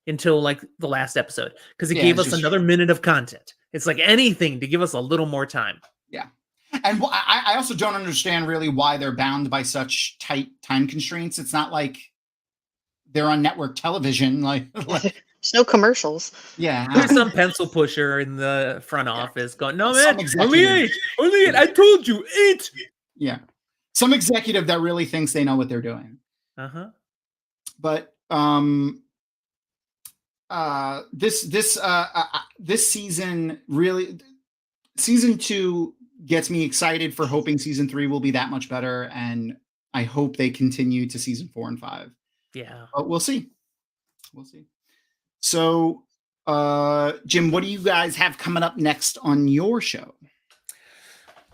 [SPEAKER 4] until the last episode, because it gave us another minute of content. It's like anything to give us a little more time.
[SPEAKER 1] Yeah, and I also don't understand really why they're bound by such tight time constraints. It's not like they're on network television.
[SPEAKER 2] There's no commercials.
[SPEAKER 1] Yeah.
[SPEAKER 4] There's some pencil pusher in the front office going, no, man, only 8. I told you 8.
[SPEAKER 1] Yeah. Some executive that really thinks they know what they're doing.
[SPEAKER 4] Uh-huh.
[SPEAKER 1] But this season really, season 2 gets me excited for hoping season 3 will be that much better. And I hope they continue to season 4 and 5.
[SPEAKER 4] Yeah.
[SPEAKER 1] But we'll see. So, Jim, what do you guys have coming up next on your show?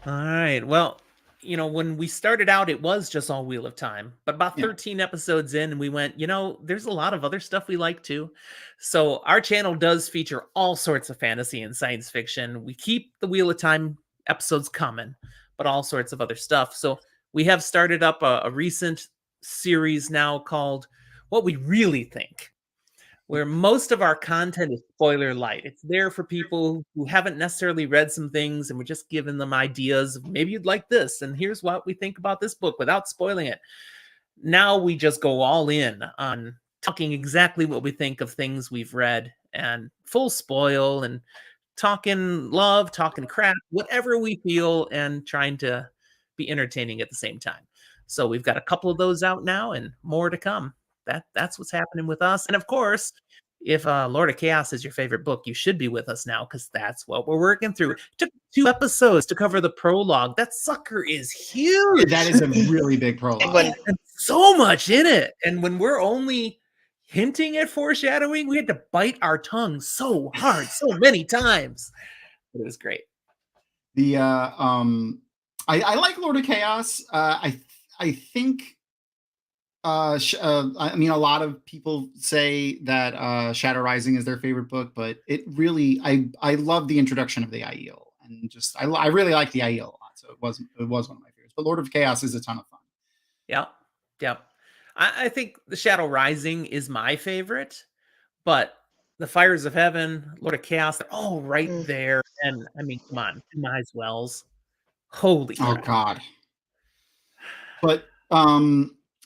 [SPEAKER 4] All right. Well, when we started out, it was just all Wheel of Time. But about
[SPEAKER 1] Yeah.
[SPEAKER 4] 13 episodes in, we went, there's a lot of other stuff we like too. So our channel does feature all sorts of fantasy and science fiction. We keep the Wheel of Time episodes coming, but all sorts of other stuff. So we have started up a recent series now called What We Really Think, where most of our content is spoiler light. It's there for people who haven't necessarily read some things, and we're just giving them ideas of maybe you'd like this, and here's what we think about this book without spoiling it. Now we just go all in on talking exactly what we think of things we've read and full spoil and talking love, talking crap, whatever we feel, and trying to be entertaining at the same time. So we've got a couple of those out now and more to come. That's what's happening with us. And of course, if Lord of Chaos is your favorite book, you should be with us now because that's what we're working through. It took 2 episodes to cover the prologue. That sucker is huge.
[SPEAKER 1] That is a really big prologue.
[SPEAKER 4] And so much in it. And when we're only hinting at foreshadowing, we had to bite our tongue so hard, so many times. But it was great.
[SPEAKER 1] The I like Lord of Chaos. I think I mean, a lot of people say that Shadow Rising is their favorite book, but it really, I love the introduction of the Aiel, and just I really like the Aiel a lot, so it was one of my favorites. But Lord of Chaos is a ton of fun.
[SPEAKER 4] Yeah. I think the Shadow Rising is my favorite, but the Fires of Heaven, Lord of Chaos, they're all right there. And I mean, come on, Two Eyes Wells, holy crap.
[SPEAKER 1] Oh God! But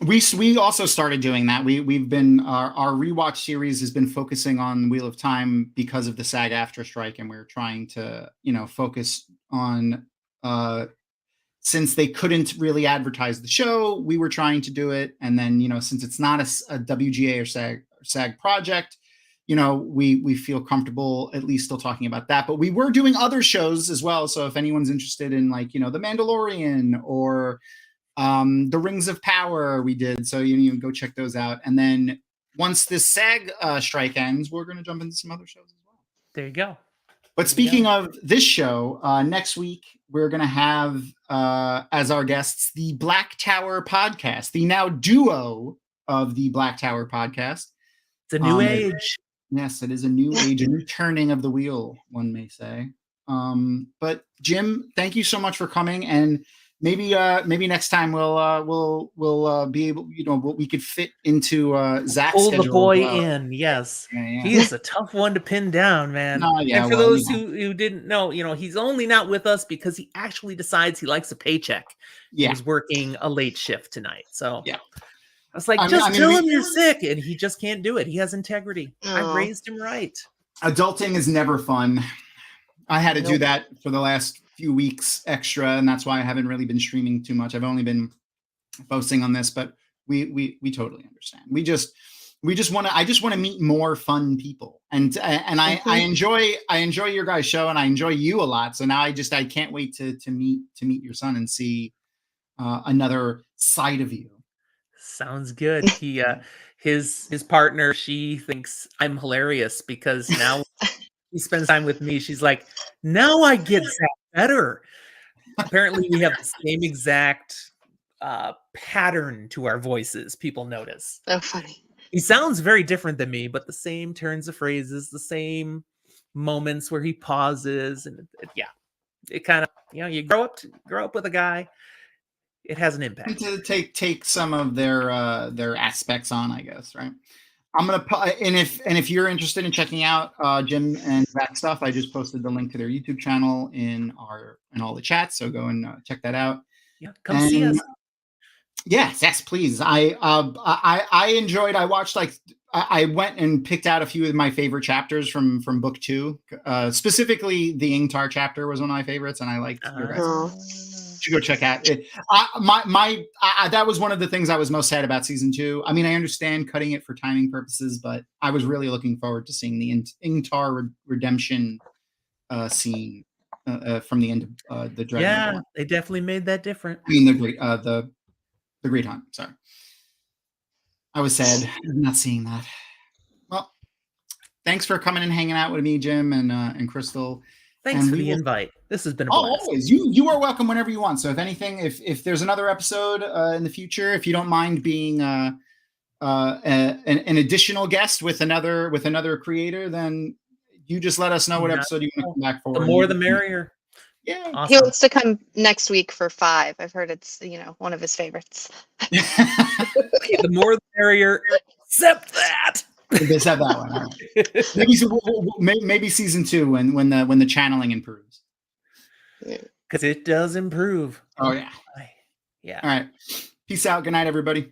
[SPEAKER 1] we also started doing that. We've been our rewatch series has been focusing on Wheel of Time because of the SAG-AFTRA strike, and we're trying to focus on since they couldn't really advertise the show, we were trying to do it, and then since it's not a WGA or SAG project, we feel comfortable at least still talking about that. But we were doing other shows as well. So if anyone's interested in The Mandalorian or the Rings of Power, we did. So you go check those out. And then once this SAG strike ends, we're going to jump into some other shows as well.
[SPEAKER 4] There you go.
[SPEAKER 1] But speaking of this show, next week we're going to have as our guests the Black Tower podcast, the now duo of the Black Tower podcast.
[SPEAKER 4] It's a new age.
[SPEAKER 1] Yes, it is a new age, a new turning of the wheel, one may say. But Jim, thank you so much for coming, and maybe next time we'll be able, we could fit into Zach's
[SPEAKER 4] pull
[SPEAKER 1] schedule
[SPEAKER 4] the boy in. Yes,
[SPEAKER 1] yeah.
[SPEAKER 4] He is a tough one to pin down, man. And for those who didn't know, he's only not with us because he actually decides he likes a paycheck.
[SPEAKER 1] Yeah,
[SPEAKER 4] he's working a late shift tonight, so
[SPEAKER 1] yeah.
[SPEAKER 4] I was like, tell him you're sick, and he just can't do it. He has integrity. I raised him right.
[SPEAKER 1] Adulting is never fun. I had to do that for the last few weeks extra, and that's why I haven't really been streaming too much. I've only been posting on this, but we totally understand. I just want to meet more fun people, and I enjoy your guys' show, and I enjoy you a lot. So now I can't wait to meet your son and see another side of you.
[SPEAKER 4] Sounds good. He his partner, she thinks I'm hilarious because now he spends time with me. She's like, now I get that better. Apparently we have the same exact pattern to our voices. People notice.
[SPEAKER 2] So funny.
[SPEAKER 4] He sounds very different than me, but the same turns of phrases, the same moments where he pauses, and it kind of you grow up with a guy. It has an impact.
[SPEAKER 1] To take some of their aspects on, I guess, right? I'm gonna and if you're interested in checking out Jim and Zach stuff, I just posted the link to their YouTube channel in all the chats. So go and check that out.
[SPEAKER 4] Yeah, come see us.
[SPEAKER 1] Yes, please. I enjoyed. I watched I went and picked out a few of my favorite chapters from book 2. Specifically, the Ingtar chapter was one of my favorites, and I liked your guys'. You go check out it. That was one of the things I was most sad about season 2. I mean, I understand cutting it for timing purposes, but I was really looking forward to seeing the Ingtar redemption scene from the end of the Dragonmount.
[SPEAKER 4] Yeah, they definitely made that different.
[SPEAKER 1] I mean, the Great Hunt. Sorry, I was sad not seeing that. Well, thanks for coming and hanging out with me, Jim and Crystal.
[SPEAKER 4] Thanks
[SPEAKER 1] And
[SPEAKER 4] for
[SPEAKER 1] we
[SPEAKER 4] the
[SPEAKER 1] will-
[SPEAKER 4] invite. This has been a
[SPEAKER 1] Oh,
[SPEAKER 4] blast.
[SPEAKER 1] always. You are welcome whenever you want. So if anything, if there's another episode in the future, if you don't mind being an additional guest with another creator, then you just let us know what
[SPEAKER 4] Yeah.
[SPEAKER 1] episode you want to come back for.
[SPEAKER 4] The
[SPEAKER 1] and
[SPEAKER 4] more
[SPEAKER 1] we
[SPEAKER 4] the
[SPEAKER 1] can-
[SPEAKER 4] merrier.
[SPEAKER 1] Yeah.
[SPEAKER 2] He
[SPEAKER 4] Awesome.
[SPEAKER 2] wants to come next week for 5. I've heard it's, one of his favorites.
[SPEAKER 4] Okay, the more the merrier, except that.
[SPEAKER 1] Let's have that one. All right. Maybe season 2 when the channeling improves.
[SPEAKER 4] Because it does improve.
[SPEAKER 1] Oh yeah.
[SPEAKER 4] Yeah.
[SPEAKER 1] All right. Peace out. Good night, everybody.